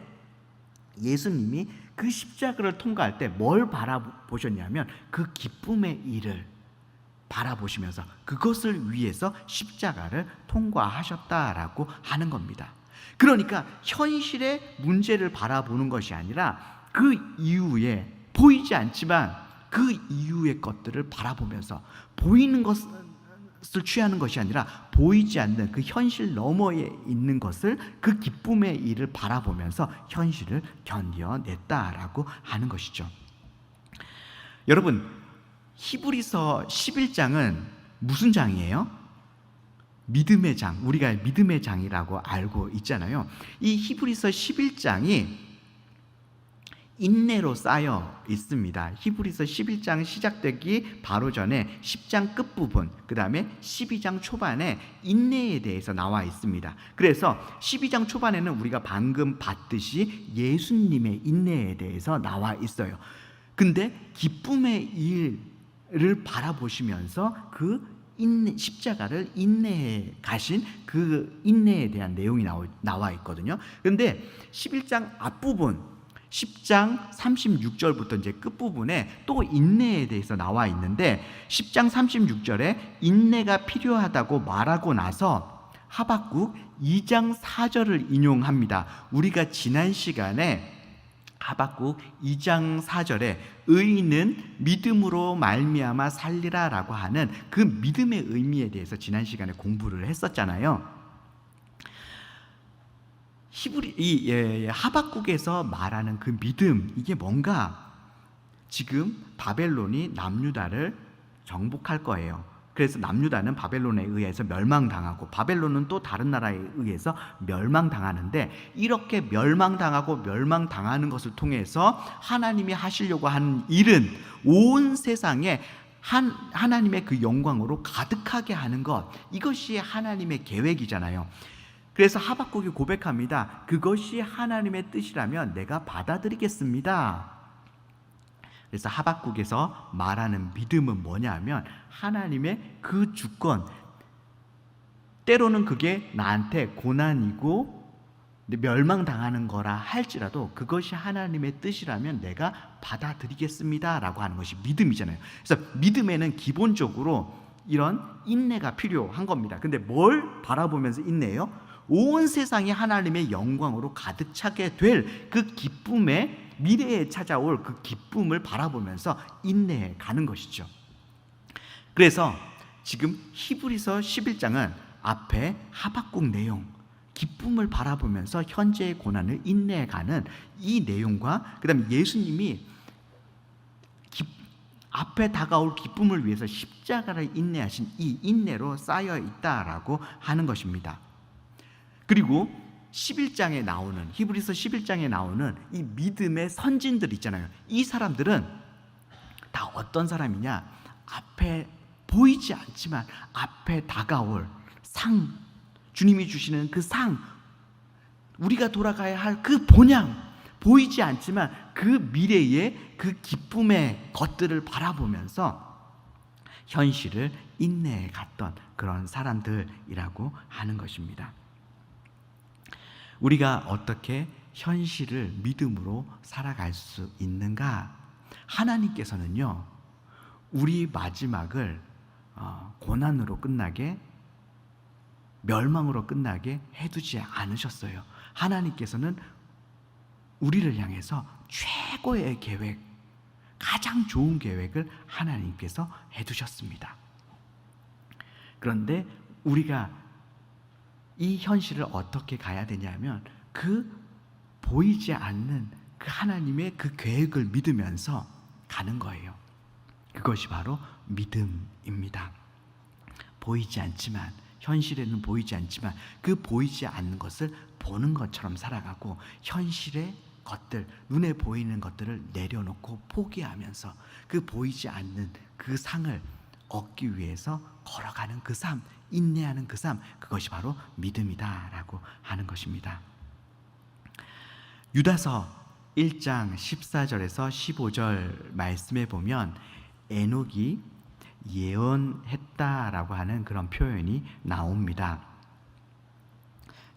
예수님이 그 십자가를 통과할 때 뭘 바라보셨냐면 그 기쁨의 일을 바라보시면서 그것을 위해서 십자가를 통과하셨다라고 하는 겁니다. 그러니까 현실의 문제를 바라보는 것이 아니라 그 이후에 보이지 않지만 그 이후의 것들을 바라보면서 보이는 것을 취하는 것이 아니라 보이지 않는 그 현실 너머에 있는 것을, 그 기쁨의 일을 바라보면서 현실을 견뎌냈다라고 하는 것이죠. 여러분, 히브리서 11장은 무슨 장이에요? 믿음의 장, 우리가 믿음의 장이라고 알고 있잖아요. 이 히브리서 11장이 인내로 쌓여 있습니다. 히브리서 11장 시작되기 바로 전에 10장 끝부분, 그 다음에 12장 초반에 인내에 대해서 나와 있습니다. 그래서 12장 초반에는 우리가 방금 봤듯이 예수님의 인내에 대해서 나와 있어요. 근데 기쁨의 일을 바라보시면서 그 십자가를 인내해 가신 그 인내에 대한 내용이 나와 있거든요. 그런데 11장 앞부분 10장 36절부터 이제 끝부분에 또 인내에 대해서 나와 있는데 10장 36절에 인내가 필요하다고 말하고 나서 하박국 2장 4절을 인용합니다. 우리가 지난 시간에 하박국 2장 4절에 의인은 믿음으로 말미암아 살리라라고 하는 그 믿음의 의미에 대해서 지난 시간에 공부를 했었잖아요. 하박국에서 말하는 그 믿음, 이게 뭔가 지금 바벨론이 남유다를 정복할 거예요. 그래서 남유다는 바벨론에 의해서 멸망당하고 바벨론은 또 다른 나라에 의해서 멸망당하는데, 이렇게 멸망당하고 멸망당하는 것을 통해서 하나님이 하시려고 하는 일은 온 세상에 하나님의 그 영광으로 가득하게 하는 것, 이것이 하나님의 계획이잖아요. 그래서 하박국이 고백합니다. 그것이 하나님의 뜻이라면 내가 받아들이겠습니다. 그래서 하박국에서 말하는 믿음은 뭐냐 하면 하나님의 그 주권, 때로는 그게 나한테 고난이고 멸망당하는 거라 할지라도 그것이 하나님의 뜻이라면 내가 받아들이겠습니다 라고 하는 것이 믿음이잖아요. 그래서 믿음에는 기본적으로 이런 인내가 필요한 겁니다. 근데 뭘 바라보면서 인내해요? 온 세상이 하나님의 영광으로 가득 차게 될 그 기쁨의, 미래에 찾아올 그 기쁨을 바라보면서 인내해 가는 것이죠. 그래서 지금 히브리서 11장은 앞에 하박국 내용, 기쁨을 바라보면서 현재의 고난을 인내해가는 이 내용과 그다음에 예수님이 앞에 다가올 기쁨을 위해서 십자가를 인내하신 이 인내로 쌓여 있다라고 하는 것입니다. 그리고 11장에 나오는 히브리서 11장에 나오는 이 믿음의 선진들 있잖아요. 이 사람들은 다 어떤 사람이냐? 앞에 보이지 않지만 앞에 다가올 상, 주님이 주시는 그 상, 우리가 돌아가야 할 그 본향, 보이지 않지만 그 미래의 그 기쁨의 것들을 바라보면서 현실을 인내해 갔던 그런 사람들이라고 하는 것입니다. 우리가 어떻게 현실을 믿음으로 살아갈 수 있는가? 하나님께서는요, 우리 마지막을 고난으로 끝나게, 멸망으로 끝나게 해두지 않으셨어요. 하나님께서는 우리를 향해서 최고의 계획, 가장 좋은 계획을 하나님께서 해두셨습니다. 그런데 우리가 이 현실을 어떻게 가야 되냐면 그 보이지 않는 그 하나님의 그 계획을 믿으면서 가는 거예요. 그것이 바로 믿음입니다. 보이지 않지만, 현실에는 보이지 않지만 그 보이지 않는 것을 보는 것처럼 살아가고 현실의 것들, 눈에 보이는 것들을 내려놓고 포기하면서 그 보이지 않는 그 상을 얻기 위해서 걸어가는 그 삶, 인내하는 그 삶, 그것이 바로 믿음이다라고 하는 것입니다. 유다서 1장 14절에서 15절 말씀에 보면 에녹이 예언했다라고 하는 그런 표현이 나옵니다.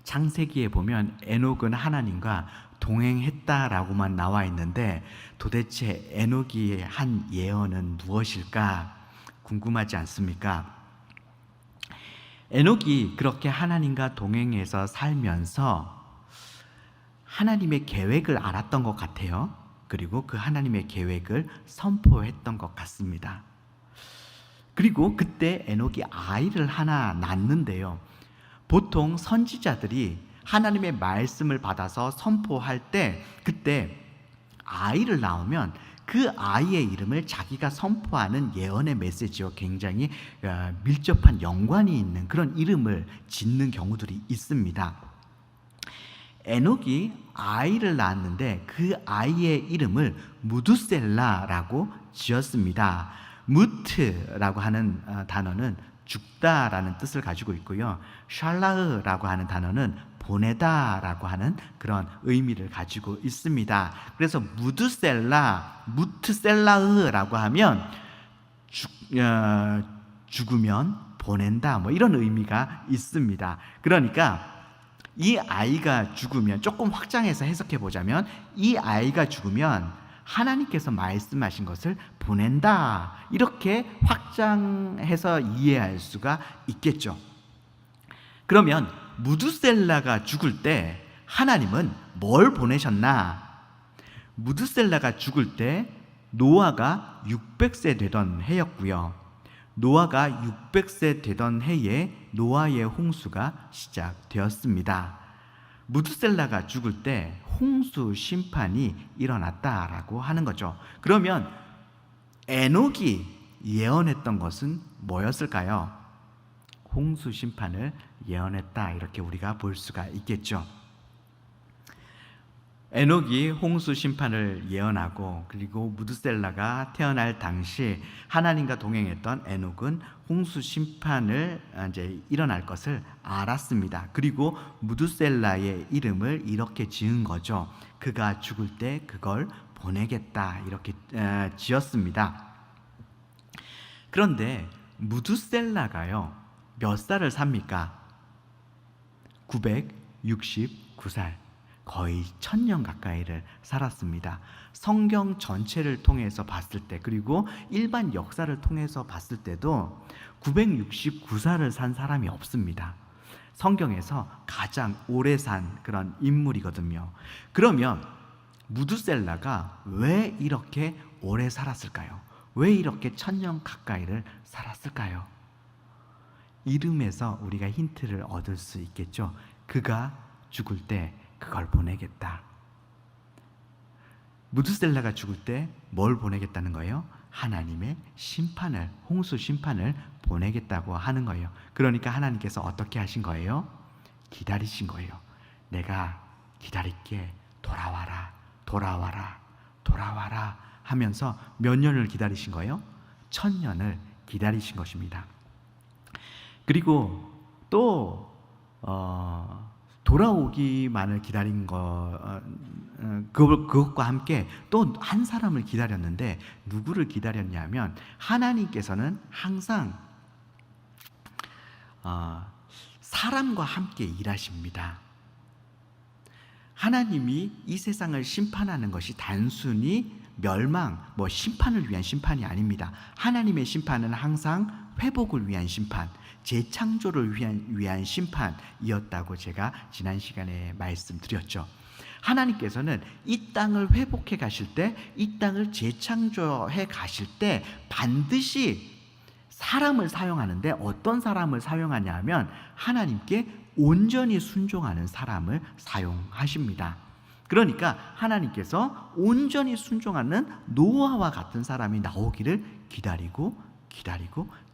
창세기에 보면 에녹은 하나님과 동행했다라고만 나와 있는데 도대체 에녹이 한 예언은 무엇일까 궁금하지 않습니까? 에녹이 그렇게 하나님과 동행해서 살면서 하나님의 계획을 알았던 것 같아요. 그리고 그 하나님의 계획을 선포했던 것 같습니다. 그리고 그때 에녹이 아이를 하나 낳는데요. 보통 선지자들이 하나님의 말씀을 받아서 선포할 때 그때 아이를 낳으면 그 아이의 이름을 자기가 선포하는 예언의 메시지와 굉장히 밀접한 연관이 있는 그런 이름을 짓는 경우들이 있습니다. 에녹이 아이를 낳았는데 그 아이의 이름을 무두셀라라고 지었습니다. 무트라고 하는 단어는 죽다라는 뜻을 가지고 있고요. 샬라흐라고 하는 단어는 보내다라고 하는 그런 의미를 가지고 있습니다. 그래서 무트셀라흐라고 하면 죽으면 보낸다, 뭐 이런 의미가 있습니다. 그러니까 이 아이가 죽으면, 조금 확장해서 해석해 보자면 이 아이가 죽으면 하나님께서 말씀하신 것을 보낸다, 이렇게 확장해서 이해할 수가 있겠죠. 그러면 무두셀라가 죽을 때 하나님은 뭘 보내셨나? 무두셀라가 죽을 때 노아가 600세 되던 해였고요. 노아가 600세 되던 해에 노아의 홍수가 시작되었습니다. 무두셀라가 죽을 때 홍수 심판이 일어났다라고 하는 거죠. 그러면 에녹이 예언했던 것은 뭐였을까요? 홍수 심판을 예언했다, 이렇게 우리가 볼 수가 있겠죠. 에녹이 홍수 심판을 예언하고, 그리고 무두셀라가 태어날 당시 하나님과 동행했던 에녹은 홍수 심판을 이제 일어날 것을 알았습니다. 그리고 무두셀라의 이름을 이렇게 지은 거죠. 그가 죽을 때 그걸 보내겠다, 이렇게 지었습니다. 그런데 무두셀라가요, 몇 살을 삽니까? 969살. 거의 1000년 가까이를 살았습니다. 성경 전체를 통해서 봤을 때, 그리고 일반 역사를 통해서 봤을 때도 969살을 산 사람이 없습니다. 성경에서 가장 오래 산 그런 인물이거든요. 그러면 무두셀라가 왜 이렇게 오래 살았을까요? 왜 이렇게 1000년 가까이를 살았을까요? 이름에서 우리가 힌트를 얻을 수 있겠죠. 그가 죽을 때 그걸 보내겠다. 무드셀라가 죽을 때 뭘 보내겠다는 거예요? 하나님의 심판을, 홍수 심판을 보내겠다고 하는 거예요. 그러니까 하나님께서 어떻게 하신 거예요? 기다리신 거예요. 내가 기다릴게. 돌아와라, 돌아와라, 돌아와라 하면서 몇 년을 기다리신 거예요? 1000년을 기다리신 것입니다. 그리고 또 돌아오기만을 기다린 그것과 함께 또 한 사람을 기다렸는데, 누구를 기다렸냐면 하나님께서는 항상 사람과 함께 일하십니다. 하나님이 이 세상을 심판하는 것이 단순히 멸망, 심판을 위한 심판이 아닙니다. 하나님의 심판은 항상 회복을 위한 심판, 재창조를 위한 심판이었다고 제가 지난 시간에 말씀드렸죠. 하나님께서는 이 땅을 회복해 가실 때, 이 땅을 재창조해 가실 때 반드시 사람을 사용하는데, 어떤 사람을 사용하냐 하면 하나님께 온전히 순종하는 사람을 사용하십니다. 그러니까 하나님께서 온전히 순종하는 노아와 같은 사람이 나오기를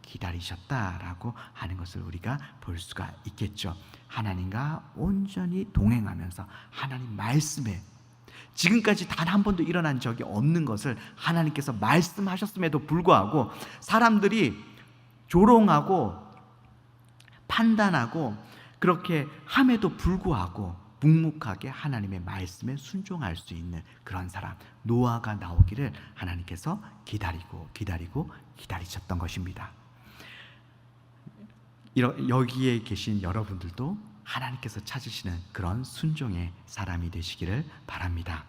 기다리셨다라고 하는 것을 우리가 볼 수가 있겠죠. 하나님과 온전히 동행하면서 하나님 말씀에, 지금까지 단 한 번도 일어난 적이 없는 것을 하나님께서 말씀하셨음에도 불구하고 사람들이 조롱하고 판단하고 그렇게 함에도 불구하고 묵묵하게 하나님의 말씀에 순종할 수 있는 그런 사람, 노아가 나오기를 하나님께서 기다리셨던 것입니다. 여기에 계신 여러분들도 하나님께서 찾으시는 그런 순종의 사람이 되시기를 바랍니다.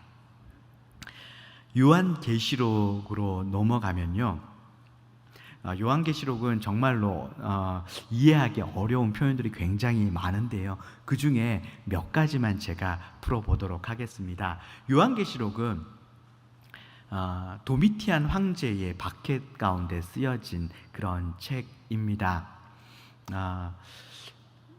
요한계시록으로 넘어가면요, 요한계시록은 정말로 이해하기 어려운 표현들이 굉장히 많은데요, 그 중에 몇 가지만 제가 풀어보도록 하겠습니다. 요한계시록은 도미티안 황제의 바켓 가운데 쓰여진 그런 책입니다.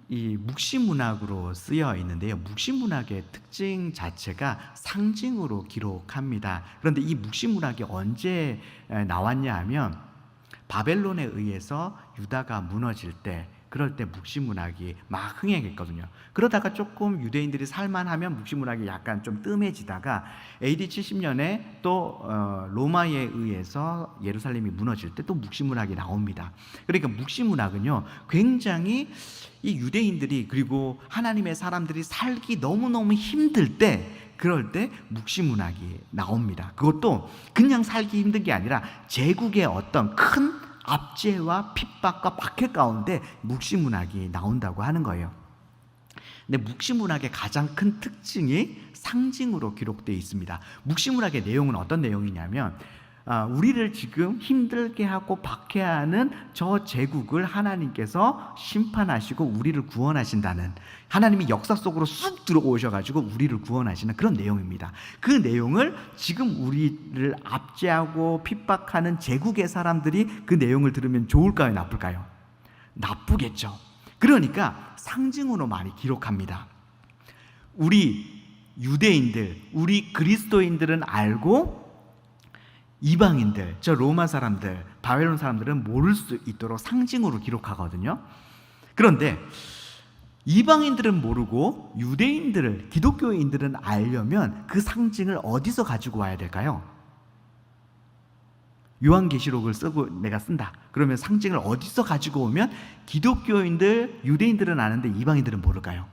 이 묵시문학으로 쓰여 있는데요, 묵시문학의 특징 자체가 상징으로 기록합니다. 그런데 이 묵시문학이 언제 나왔냐 하면 바벨론에 의해서 유다가 무너질 때, 그럴 때 묵시문학이 막 흥행했거든요. 그러다가 조금 유대인들이 살만하면 묵시문학이 약간 좀 뜸해지다가 AD 70년에 또 로마에 의해서 예루살렘이 무너질 때 또 묵시문학이 나옵니다. 그러니까 묵시문학은요, 굉장히 이 유대인들이, 그리고 하나님의 사람들이 살기 너무너무 힘들 때, 그럴 때 묵시문학이 나옵니다. 그것도 그냥 살기 힘든 게 아니라 제국의 어떤 큰 압제와 핍박과 박해 가운데 묵시문학이 나온다고 하는 거예요. 근데 묵시문학의 가장 큰 특징이 상징으로 기록되어 있습니다. 묵시문학의 내용은 어떤 내용이냐면, 우리를 지금 힘들게 하고 박해하는 저 제국을 하나님께서 심판하시고 우리를 구원하신다는, 하나님이 역사 속으로 쑥 들어오셔가지고 우리를 구원하시는 그런 내용입니다. 그 내용을 지금 우리를 압제하고 핍박하는 제국의 사람들이 그 내용을 들으면 좋을까요, 나쁠까요? 나쁘겠죠. 그러니까 상징으로 많이 기록합니다. 우리 유대인들, 우리 그리스도인들은 알고 이방인들, 저 로마 사람들, 바벨론 사람들은 모를 수 있도록 상징으로 기록하거든요. 그런데 이방인들은 모르고 유대인들을, 기독교인들은 알려면 그 상징을 어디서 가지고 와야 될까요? 요한계시록을 쓰고 내가 쓴다. 그러면 상징을 어디서 가지고 오면 기독교인들, 유대인들은 아는데 이방인들은 모를까요?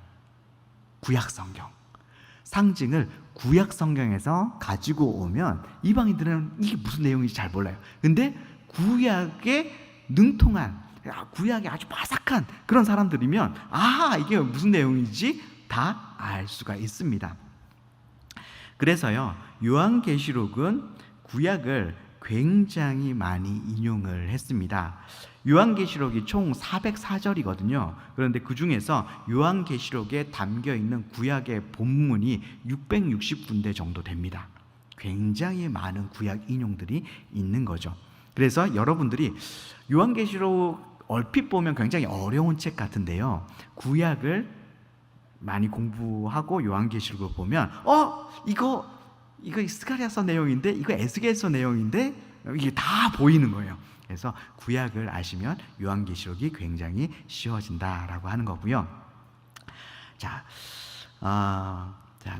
구약성경. 상징을 구약성경에서 가지고 오면 이방인들은 이게 무슨 내용인지 잘 몰라요. 근데 구약에 능통한, 구약에 아주 바삭한 그런 사람들이면 이게 무슨 내용인지 다 알 수가 있습니다. 그래서요, 요한계시록은 구약을 굉장히 많이 인용을 했습니다. 요한계시록이 총 404절이거든요. 그런데 그 중에서 요한계시록에 담겨있는 구약의 본문이 660군데 정도 됩니다. 굉장히 많은 구약 인용들이 있는 거죠. 그래서 여러분들이 요한계시록 얼핏 보면 굉장히 어려운 책 같은데요, 구약을 많이 공부하고 요한계시록을 보면 이거 스가랴서 내용인데, 이거 에스겔서 내용인데, 이게 다 보이는 거예요. 그래서 구약을 아시면 요한계시록이 굉장히 쉬워진다라고 하는 거고요. 자,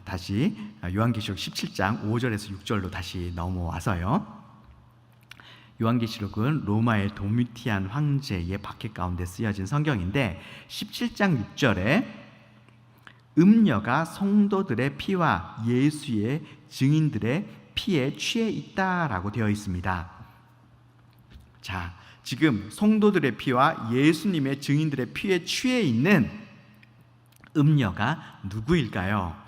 다시 요한계시록 17장 5절에서 6절로 다시 넘어와서요. 요한계시록은 로마의 도미티안 황제의 박해 가운데 쓰여진 성경인데 17장 6절에 음녀가 성도들의 피와 예수의 증인들의 피에 취해 있다라고 되어 있습니다. 자, 지금 성도들의 피와 예수님의 증인들의 피에 취해 있는 음녀가 누구일까요?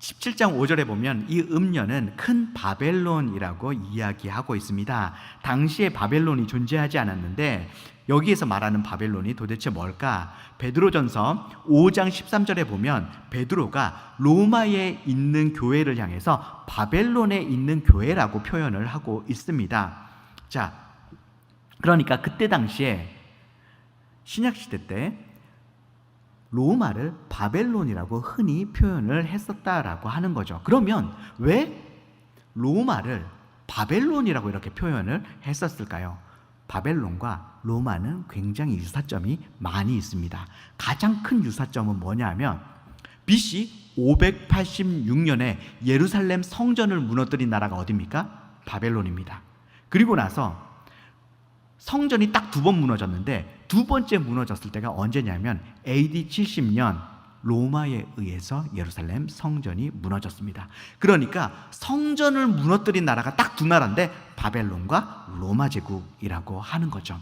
17장 5절에 보면 이 음녀는 큰 바벨론이라고 이야기하고 있습니다. 당시에 바벨론이 존재하지 않았는데 여기에서 말하는 바벨론이 도대체 뭘까? 베드로전서 5장 13절에 보면 베드로가 로마에 있는 교회를 향해서 바벨론에 있는 교회라고 표현을 하고 있습니다. 자, 그러니까 그때 당시에 신약시대 때 로마를 바벨론이라고 흔히 표현을 했었다라고 하는 거죠. 그러면 왜 로마를 바벨론이라고 이렇게 표현을 했었을까요? 바벨론과 로마는 굉장히 유사점이 많이 있습니다. 가장 큰 유사점은 뭐냐면 BC 586년에 예루살렘 성전을 무너뜨린 나라가 어디입니까? 바벨론입니다. 그리고 나서 성전이 딱 2번 무너졌는데 두 번째 무너졌을 때가 언제냐면 AD 70년 로마에 의해서 예루살렘 성전이 무너졌습니다. 그러니까 성전을 무너뜨린 나라가 딱 2 나라인데 바벨론과 로마 제국이라고 하는 거죠.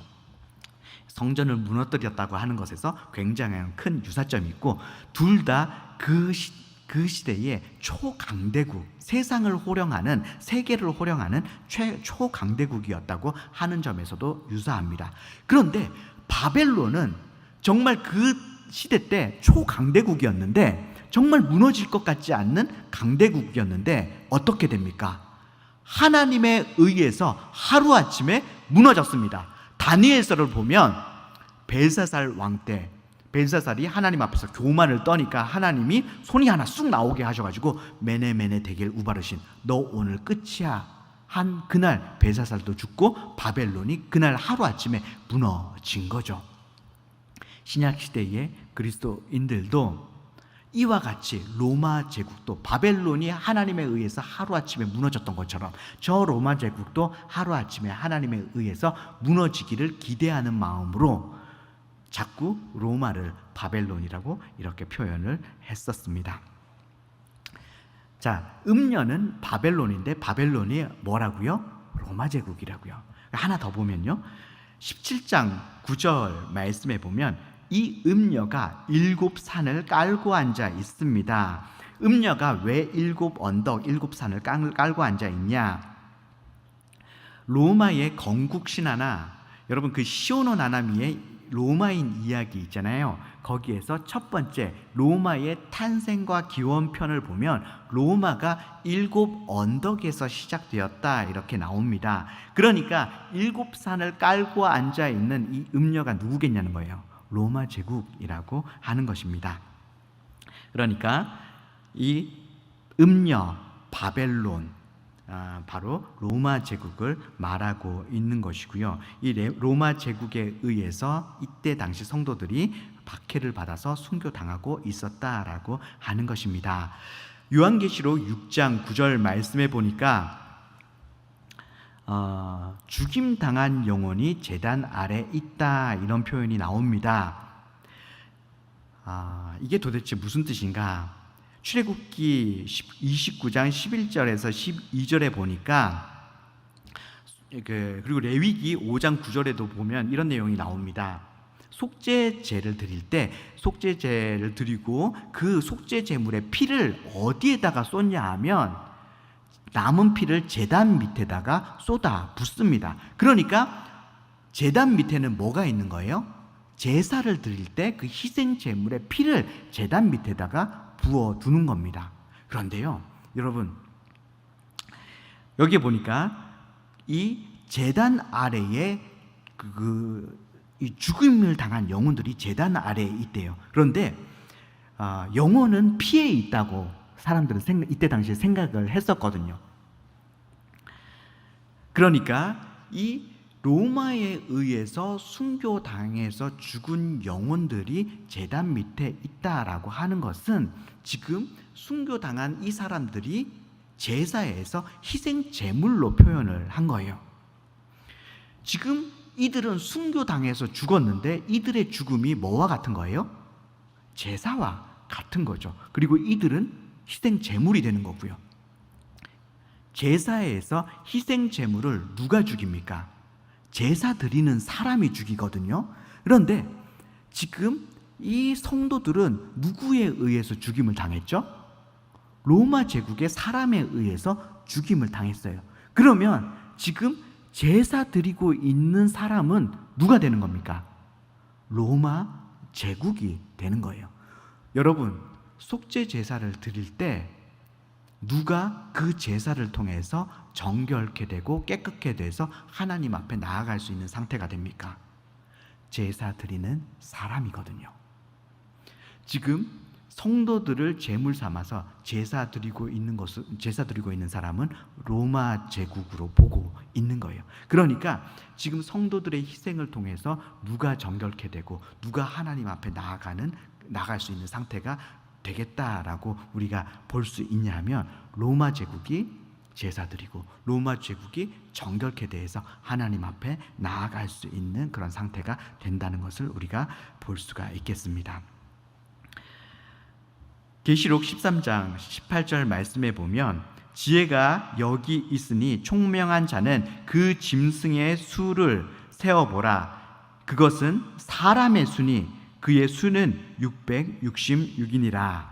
성전을 무너뜨렸다고 하는 것에서 굉장히 큰 유사점이 있고 둘 다 그 시대의 초강대국, 세상을 호령하는, 세계를 호령하는 초강대국이었다고 하는 점에서도 유사합니다. 그런데 바벨론은 정말 그 시대 때 초강대국이었는데 정말 무너질 것 같지 않는 강대국이었는데 어떻게 됩니까? 하나님에 의해서 하루아침에 무너졌습니다. 다니엘서를 보면 벨사살 왕 때 벨사살이 하나님 앞에서 교만을 떠니까 하나님이 손이 하나 쑥 나오게 하셔가지고 메네메네 데겔 우바르신 너 오늘 끝이야 한 그날 벨사살도 죽고 바벨론이 그날 하루아침에 무너진 거죠. 신약시대의 그리스도인들도 이와 같이 로마 제국도 바벨론이 하나님에 의해서 하루아침에 무너졌던 것처럼 저 로마 제국도 하루아침에 하나님에 의해서 무너지기를 기대하는 마음으로 자꾸 로마를 바벨론이라고 이렇게 표현을 했었습니다. 자, 음녀는 바벨론인데 바벨론이 뭐라고요? 로마 제국이라고요. 하나 더 보면요, 17장 9절 말씀에 보면 이 음녀가 7산을 깔고 앉아 있습니다. 음녀가 왜 7 언덕 7산을 깔고 앉아 있냐? 로마의 건국 신화나 여러분 그 시오노 나나미의 로마인 이야기 있잖아요. 거기에서 첫 번째 로마의 탄생과 기원편을 보면 로마가 7 언덕에서 시작되었다 이렇게 나옵니다. 그러니까 7산을 깔고 앉아 있는 이 음녀가 누구겠냐는 거예요. 로마 제국이라고 하는 것입니다. 그러니까 이 음녀 바벨론 바로 로마 제국을 말하고 있는 것이고요. 이 로마 제국에 의해서 이때 당시 성도들이 박해를 받아서 순교당하고 있었다라고 하는 것입니다. 요한계시록 6장 9절 말씀에 보니까 죽임당한 영혼이 제단 아래 있다 이런 표현이 나옵니다. 이게 도대체 무슨 뜻인가? 출애굽기 29장 11절에서 12절에 보니까 그리고 레위기 5장 9절에도 보면 이런 내용이 나옵니다. 속죄제를 드릴 때 속죄제를 드리고 그 속죄 제물의 피를 어디에다가 쏟냐 하면 남은 피를 제단 밑에다가 쏟아 붓습니다. 그러니까 제단 밑에는 뭐가 있는 거예요? 제사를 드릴 때 그 희생 제물의 피를 제단 밑에다가 부어 두는 겁니다. 그런데요, 여러분 여기 보니까 이 제단 아래에 이 죽음을 당한 영혼들이 제단 아래에 있대요. 그런데 영혼은 피에 있다고 사람들은 이때 당시에 생각을 했었거든요. 그러니까 이 로마에 의해서 순교당해서 죽은 영혼들이 제단 밑에 있다라고 하는 것은 지금 순교당한 이 사람들이 제사에서 희생 제물로 표현을 한 거예요. 지금 이들은 순교당해서 죽었는데 이들의 죽음이 뭐와 같은 거예요? 제사와 같은 거죠. 그리고 이들은 희생 제물이 되는 거고요. 제사에서 희생 제물을 누가 죽입니까? 제사 드리는 사람이 죽이거든요. 그런데 지금 이 성도들은 누구에 의해서 죽임을 당했죠? 로마 제국의 사람에 의해서 죽임을 당했어요. 그러면 지금 제사 드리고 있는 사람은 누가 되는 겁니까? 로마 제국이 되는 거예요. 여러분, 속죄 제사를 드릴 때 누가 그 제사를 통해서 정결케 되고 깨끗게 돼서 하나님 앞에 나아갈 수 있는 상태가 됩니까? 제사 드리는 사람이거든요. 지금 성도들을 제물 삼아서 제사 드리고 있는 사람은 로마 제국으로 보고 있는 거예요. 그러니까 지금 성도들의 희생을 통해서 누가 정결케 되고 누가 하나님 앞에 나아갈 수 있는 상태가 되겠다라고 우리가 볼 수 있냐면 로마 제국이 제사 드리고 로마 제국이 정결케 대해서 하나님 앞에 나아갈 수 있는 그런 상태가 된다는 것을 우리가 볼 수가 있겠습니다. 계시록 13장 18절 말씀에 보면 지혜가 여기 있으니 총명한 자는 그 짐승의 수를 세어보라. 그것은 사람의 수니 그의 수는 666이니라.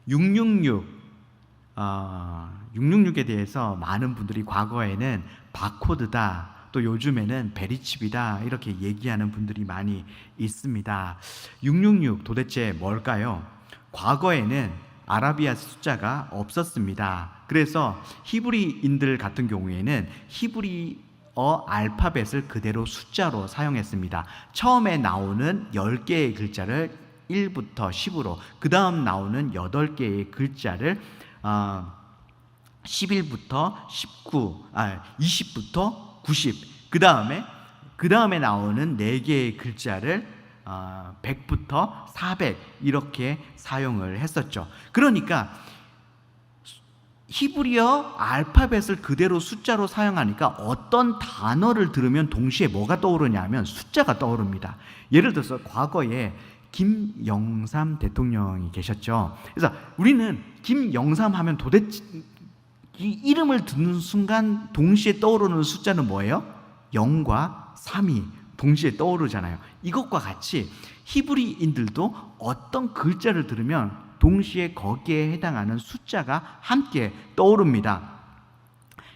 666에 대해서 많은 분들이 과거에는 바코드다, 또 요즘에는 베리칩이다 이렇게 얘기하는 분들이 많이 있습니다. 666 도대체 뭘까요? 과거에는 아라비아 숫자가 없었습니다. 그래서 히브리인들 같은 경우에는 히브리어 알파벳을 그대로 숫자로 사용했습니다. 처음에 나오는 10개의 글자를 1부터 10으로, 그 다음 나오는 8개의 글자를 11부터 20부터 90, 그 다음에 나오는 4개의 글자를 100부터 400 이렇게 사용을 했었죠. 그러니까 히브리어 알파벳을 그대로 숫자로 사용하니까 어떤 단어를 들으면 동시에 뭐가 떠오르냐면 숫자가 떠오릅니다. 예를 들어서 과거에 김영삼 대통령이 계셨죠. 그래서 우리는 김영삼 하면 도대체 이 이름을 듣는 순간 동시에 떠오르는 숫자는 뭐예요? 0과 3이 동시에 떠오르잖아요. 이것과 같이 히브리인들도 어떤 글자를 들으면 동시에 거기에 해당하는 숫자가 함께 떠오릅니다.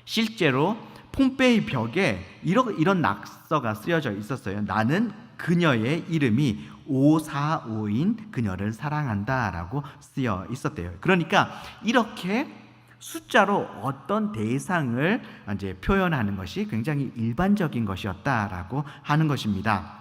실제로 폼페이 벽에 이런 낙서가 쓰여져 있었어요. 나는 그녀의 이름이 545인 그녀를 사랑한다라고 쓰여 있었대요. 그러니까 이렇게 숫자로 어떤 대상을 이제 표현하는 것이 굉장히 일반적인 것이었다라고 하는 것입니다.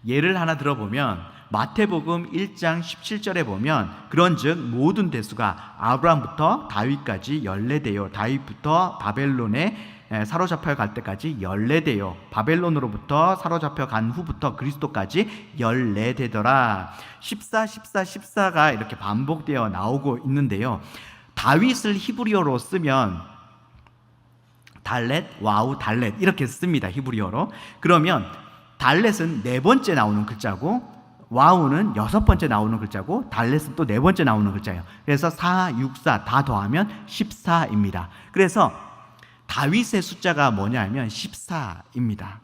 예를 하나 들어보면 마태복음 1장 17절에 보면 그런즉 모든 대수가 아브라함부터 다윗까지 14대요 다윗부터 바벨론에 사로잡혀 갈 때까지 14대요 바벨론으로부터 사로잡혀 간 후부터 그리스도까지 14대더라. 14가 이렇게 반복되어 나오고 있는데요. 다윗을 히브리어로 쓰면 달렛, 와우, 달렛 이렇게 씁니다. 히브리어로. 그러면 달렛은 4번째 나오는 글자고 와우는 6번째 나오는 글자고 달렛은 또 4번째 나오는 글자예요. 그래서 4, 6, 4 다 더하면 14입니다. 그래서 다윗의 숫자가 뭐냐면 14입니다.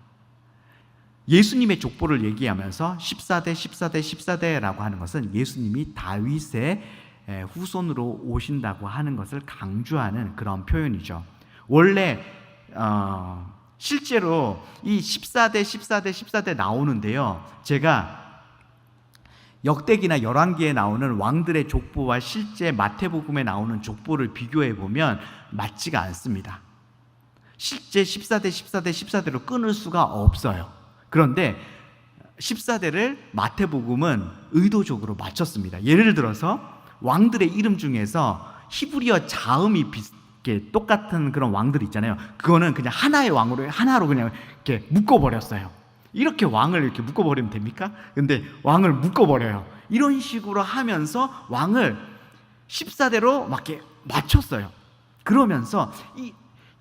예수님의 족보를 얘기하면서 14대라고 하는 것은 예수님이 다윗의 후손으로 오신다고 하는 것을 강조하는 그런 표현이죠. 원래 실제로 이 14대 나오는데요. 제가 역대기나 열왕기에 나오는 왕들의 족보와 실제 마태복음에 나오는 족보를 비교해 보면 맞지가 않습니다. 실제 14대로 끊을 수가 없어요. 그런데 14대를 마태복음은 의도적으로 맞췄습니다. 예를 들어서 왕들의 이름 중에서 히브리어 자음이 비슷하게 똑같은 그런 왕들 있잖아요. 그거는 그냥 하나의 왕으로 하나로 그냥 이렇게 묶어버렸어요. 이렇게 왕을 이렇게 묶어버리면 됩니까? 근데 왕을 묶어버려요. 이런 식으로 하면서 왕을 14대로 맞췄어요. 그러면서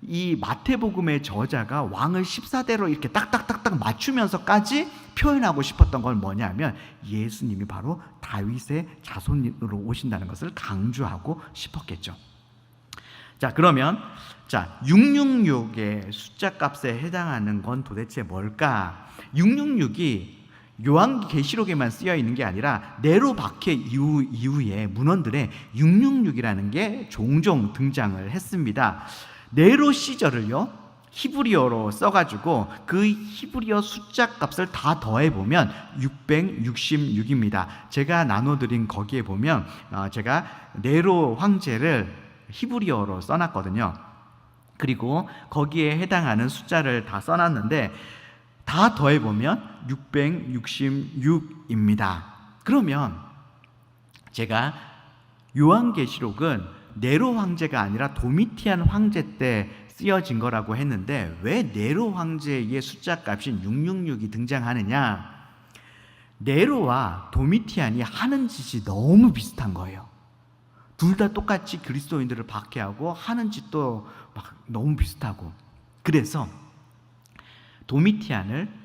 이 마태복음의 저자가 왕을 14대로 이렇게 딱딱딱딱 맞추면서까지 표현하고 싶었던 건 뭐냐면 예수님이 바로 다윗의 자손으로 오신다는 것을 강조하고 싶었겠죠. 자, 그러면 666의 숫자 값에 해당하는 건 도대체 뭘까? 666이 요한계시록에만 쓰여 있는 게 아니라 네로 박해 이후에 문헌들에 666이라는 게 종종 등장을 했습니다. 네로 시절을요 히브리어로 써가지고 그 히브리어 숫자 값을 다 더해보면 666입니다. 제가 나눠드린 거기에 보면 제가 네로 황제를 히브리어로 써놨거든요. 그리고 거기에 해당하는 숫자를 다 써놨는데 다 더해보면 666입니다. 그러면 제가 요한계시록은 네로 황제가 아니라 도미티안 황제 때 쓰여진 거라고 했는데 왜 네로 황제의 숫자 값인 666이 등장하느냐? 네로와 도미티안이 하는 짓이 너무 비슷한 거예요. 둘 다 똑같이 그리스도인들을 박해하고 하는 짓도 막 너무 비슷하고, 그래서 도미티안을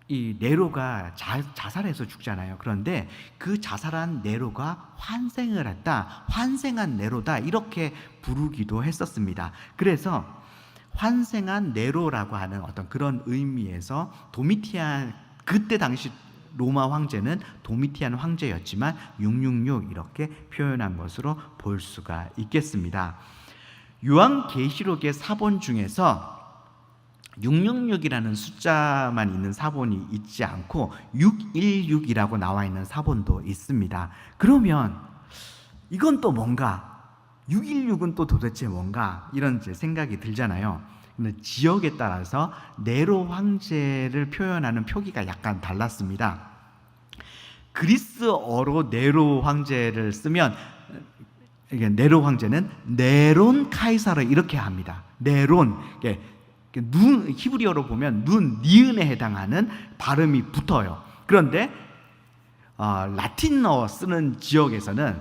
이 네로가 자살해서 죽잖아요. 그런데 그 자살한 네로가 환생을 했다, 환생한 네로다, 이렇게 부르기도 했었습니다. 그래서 환생한 네로라고 하는 어떤 그런 의미에서 도미티안, 그때 당시 로마 황제는 도미티안 황제였지만 666 이렇게 표현한 것으로 볼 수가 있겠습니다. 요한계시록의 사본 중에서 666이라는 숫자만 있는 사본이 있지 않고 616이라고 나와 있는 사본도 있습니다. 그러면 이건 또 뭔가, 616은 또 도대체 뭔가, 이런 생각이 들잖아요. 근데 지역에 따라서 네로 황제를 표현하는 표기가 약간 달랐습니다. 그리스어로 네로 황제를 쓰면 네로 황제는 네론 카이사르 이렇게 합니다. 네론, 눈, 히브리어로 보면 눈, 니은에 해당하는 발음이 붙어요. 그런데 라틴어 쓰는 지역에서는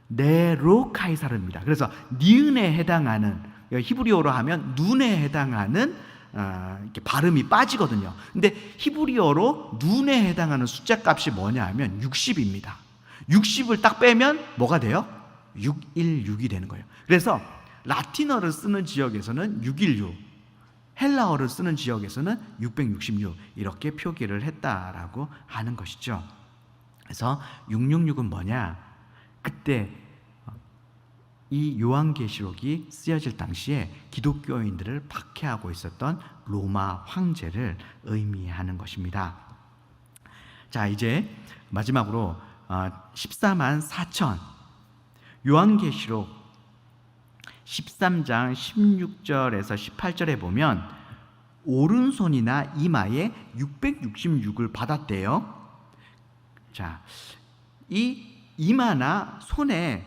네로 카이사르입니다. 그래서 니은에 해당하는, 히브리어로 하면 눈에 해당하는 이렇게 발음이 빠지거든요. 근데 히브리어로 눈에 해당하는 숫자 값이 뭐냐 하면 60입니다. 60을 딱 빼면 뭐가 돼요? 616이 되는 거예요. 그래서 라틴어를 쓰는 지역에서는 616, 헬라어를 쓰는 지역에서는 666 이렇게 표기를 했다라고 하는 것이죠. 그래서 666은 뭐냐? 그때 이 요한계시록이 쓰여질 당시에 기독교인들을 박해하고 있었던 로마 황제를 의미하는 것입니다. 자, 이제 마지막으로 14만 4천, 요한계시록 13장 16절에서 18절에 보면 오른손이나 이마에 666을 받았대요. 자, 이 이마나 손에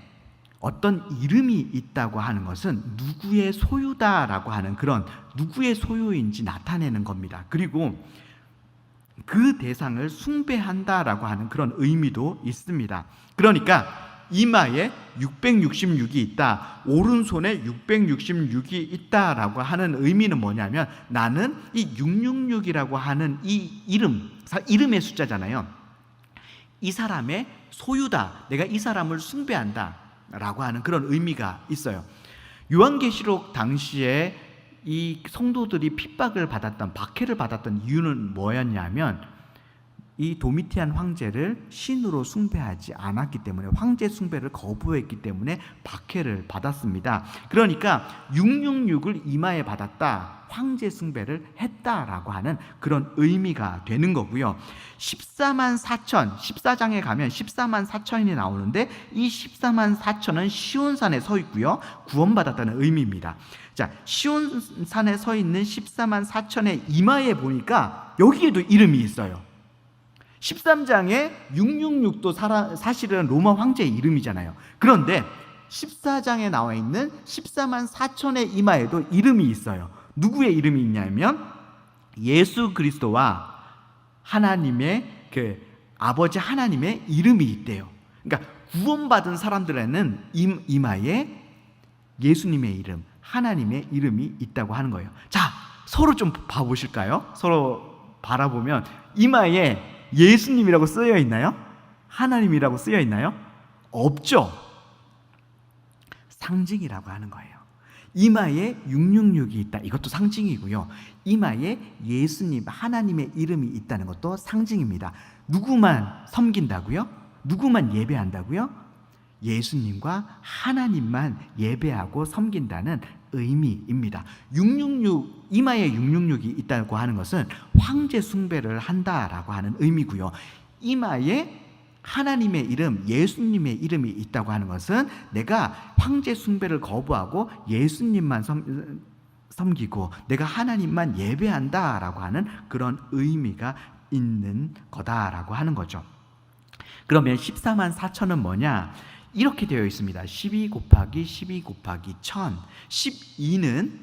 어떤 이름이 있다고 하는 것은 누구의 소유다라고 하는, 그런 누구의 소유인지 나타내는 겁니다. 그리고 그 대상을 숭배한다라고 하는 그런 의미도 있습니다. 그러니까 이마에 666이 있다, 오른손에 666이 있다라고 하는 의미는 뭐냐면, 나는 이 666이라고 하는 이 이름의 숫자잖아요. 이 사람의 소유다, 내가 이 사람을 숭배한다 라고 하는 그런 의미가 있어요. 요한계시록 당시에 이 성도들이 핍박을 받았던, 박해를 받았던 이유는 뭐였냐면, 이 도미티안 황제를 신으로 숭배하지 않았기 때문에, 황제 숭배를 거부했기 때문에 박해를 받았습니다. 그러니까 666을 이마에 받았다, 황제 숭배를 했다라고 하는 그런 의미가 되는 거고요. 14만 4천, 14장에 가면 14만 4천이 나오는데 이 14만 4천은 시온산에 서 있고요, 구원받았다는 의미입니다. 자, 시온산에 서 있는 14만 4천의 이마에 보니까 여기에도 이름이 있어요. 13장에 666도 사실은 로마 황제의 이름이잖아요. 그런데 14장에 나와 있는 14만 4천의 이마에도 이름이 있어요. 누구의 이름이 있냐면 예수 그리스도와 하나님의 아버지 하나님의 이름이 있대요. 그러니까 구원받은 사람들에는 이마에 예수님의 이름, 하나님의 이름이 있다고 하는 거예요. 자, 서로 좀 봐보실까요? 서로 바라보면 이마에 예수님이라고 쓰여 있나요? 하나님이라고 쓰여 있나요? 없죠. 상징이라고 하는 거예요. 이마에 666이 있다. 이것도 상징이고요. 이마에 예수님, 하나님의 이름이 있다는 것도 상징입니다. 누구만 섬긴다고요? 누구만 예배한다고요? 예수님과 하나님만 예배하고 섬긴다는 의미입니다. 666, 이마에 666이 있다고 하는 것은 황제 숭배를 한다라고 하는 의미고요. 이마에 하나님의 이름, 예수님의 이름이 있다고 하는 것은 내가 황제 숭배를 거부하고 예수님만 섬기고 내가 하나님만 예배한다라고 하는 그런 의미가 있는 거다라고 하는 거죠. 그러면 14만 4천은 뭐냐? 이렇게 되어 있습니다. 12 곱하기 12 곱하기 1000. 12는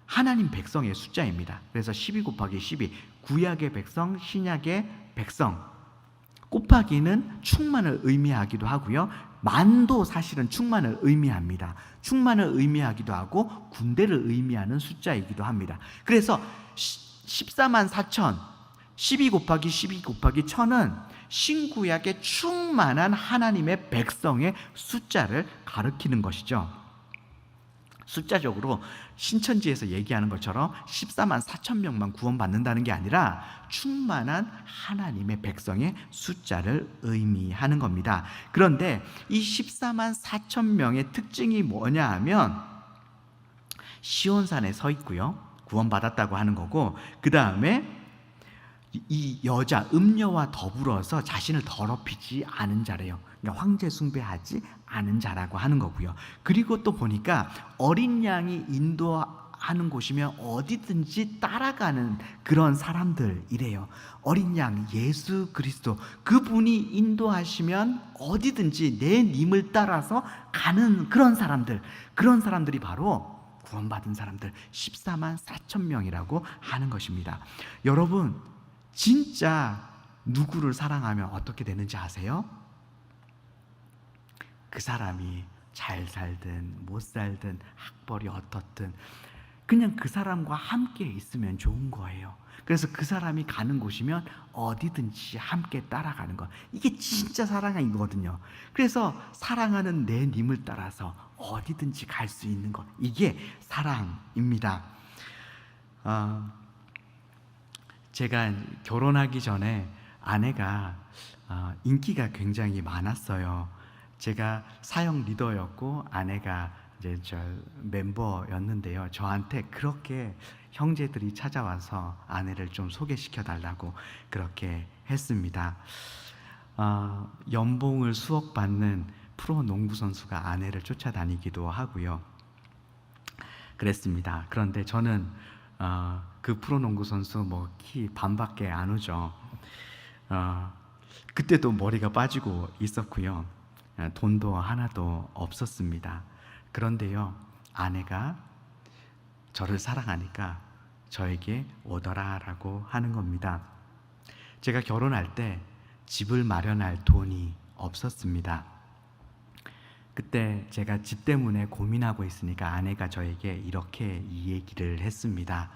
하나님 백성의 숫자입니다. 그래서 12 곱하기 12, 구약의 백성, 신약의 백성. 곱하기는 충만을 의미하기도 하고요. 만도 사실은 충만을 의미합니다. 충만을 의미하기도 하고 군대를 의미하는 숫자이기도 합니다. 그래서 14만 4천, 12 곱하기 12 곱하기 1000은 신구약의 충만한 하나님의 백성의 숫자를 가리키는 것이죠. 숫자적으로 신천지에서 얘기하는 것처럼 14만 4천 명만 구원받는다는 게 아니라 충만한 하나님의 백성의 숫자를 의미하는 겁니다. 그런데 이 14만 4천 명의 특징이 뭐냐 하면 시온산에 서 있고요. 구원받았다고 하는 거고, 그 다음에 이 여자 음녀와 더불어서 자신을 더럽히지 않은 자래요. 그러니까 황제 숭배하지 않은 자라고 하는 거고요. 그리고 또 보니까 어린 양이 인도하는 곳이면 어디든지 따라가는 그런 사람들이래요. 어린 양 예수 그리스도, 그분이 인도하시면 어디든지 내 님을 따라서 가는 그런 사람들, 그런 사람들이 바로 구원받은 사람들 14만 4천 명이라고 하는 것입니다. 여러분, 진짜 누구를 사랑하면 어떻게 되는지 아세요? 그 사람이 잘 살든 못 살든 학벌이 어떻든 그냥 그 사람과 함께 있으면 좋은 거예요. 그래서 그 사람이 가는 곳이면 어디든지 함께 따라가는 것, 이게 진짜 사랑이거든요. 그래서 사랑하는 내 님을 따라서 어디든지 갈 수 있는 것, 이게 사랑입니다. 제가 결혼하기 전에 아내가 인기가 굉장히 많았어요. 제가 사역 리더였고 아내가 이제 저 멤버였는데요. 저한테 그렇게 형제들이 찾아와서 아내를 좀 소개시켜 달라고 그렇게 했습니다. 연봉을 수억 받는 프로 농구 선수가 아내를 쫓아다니기도 하고요. 그랬습니다. 그런데 저는 그 프로농구 선수 키 반밖에 안 오죠. 그때도 머리가 빠지고 있었고요. 돈도 하나도 없었습니다. 그런데요, 아내가 저를 사랑하니까 저에게 오더라라고 하는 겁니다. 제가 결혼할 때 집을 마련할 돈이 없었습니다. 그때 제가 집 때문에 고민하고 있으니까 아내가 저에게 이렇게 이 얘기를 했습니다.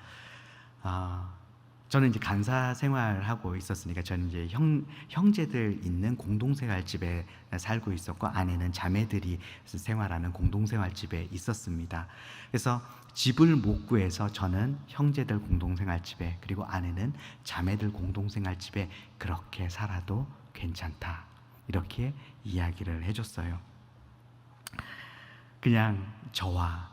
저는 이제 간사 생활하고 있었으니까 저는 이제 형제들 있는 공동생활집에 살고 있었고 아내는 자매들이 생활하는 공동생활집에 있었습니다. 그래서 집을 못 구해서 저는 형제들 공동생활집에, 그리고 아내는 자매들 공동생활집에 그렇게 살아도 괜찮다, 이렇게 이야기를 해줬어요. 그냥 저와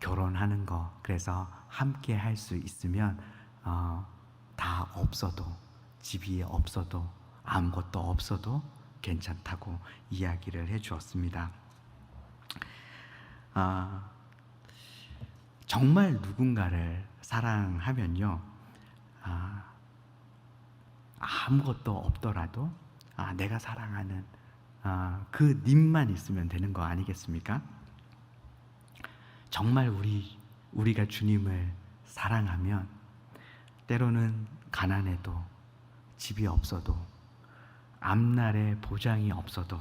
결혼하는 거, 그래서 함께 할 수 있으면 다 없어도, 집이 없어도 아무것도 없어도 괜찮다고 이야기를 해주었습니다. 정말 누군가를 사랑하면요, 아무것도 없더라도 내가 사랑하는 그 님만 있으면 되는 거 아니겠습니까? 정말 우리가 주님을 사랑하면 때로는 가난해도, 집이 없어도, 앞날에 보장이 없어도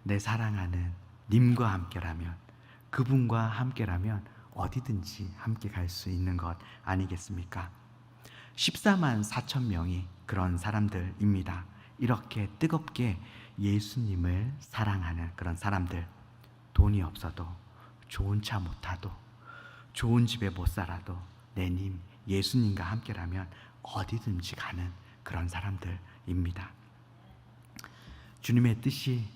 내 사랑하는 님과 함께라면, 그분과 함께라면 어디든지 함께 갈 수 있는 것 아니겠습니까? 14만 4천 명이 그런 사람들입니다. 이렇게 뜨겁게 예수님을 사랑하는 그런 사람들, 돈이 없어도, 좋은 차 못 타도, 좋은 집에 못 살아도 내 님 예수님과 함께라면 어디든지 가는 그런 사람들입니다. 주님의 뜻이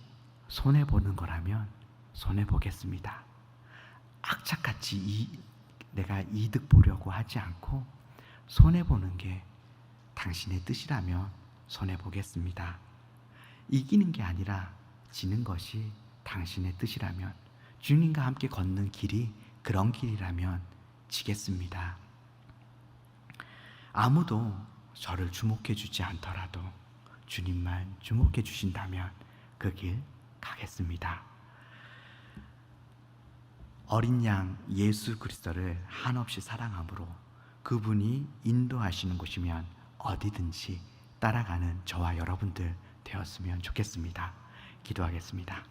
손해보는 거라면 손해보겠습니다. 악착같이 내가 이득 보려고 하지 않고 손해보는 게 당신의 뜻이라면 손해보겠습니다. 이기는 게 아니라 지는 것이 당신의 뜻이라면, 주님과 함께 걷는 길이 그런 길이라면 지겠습니다. 아무도 저를 주목해 주지 않더라도 주님만 주목해 주신다면 그 길 가겠습니다. 어린 양 예수 그리스도를 한없이 사랑함으로 그분이 인도하시는 곳이면 어디든지 따라가는 저와 여러분들 되었으면 좋겠습니다. 기도하겠습니다.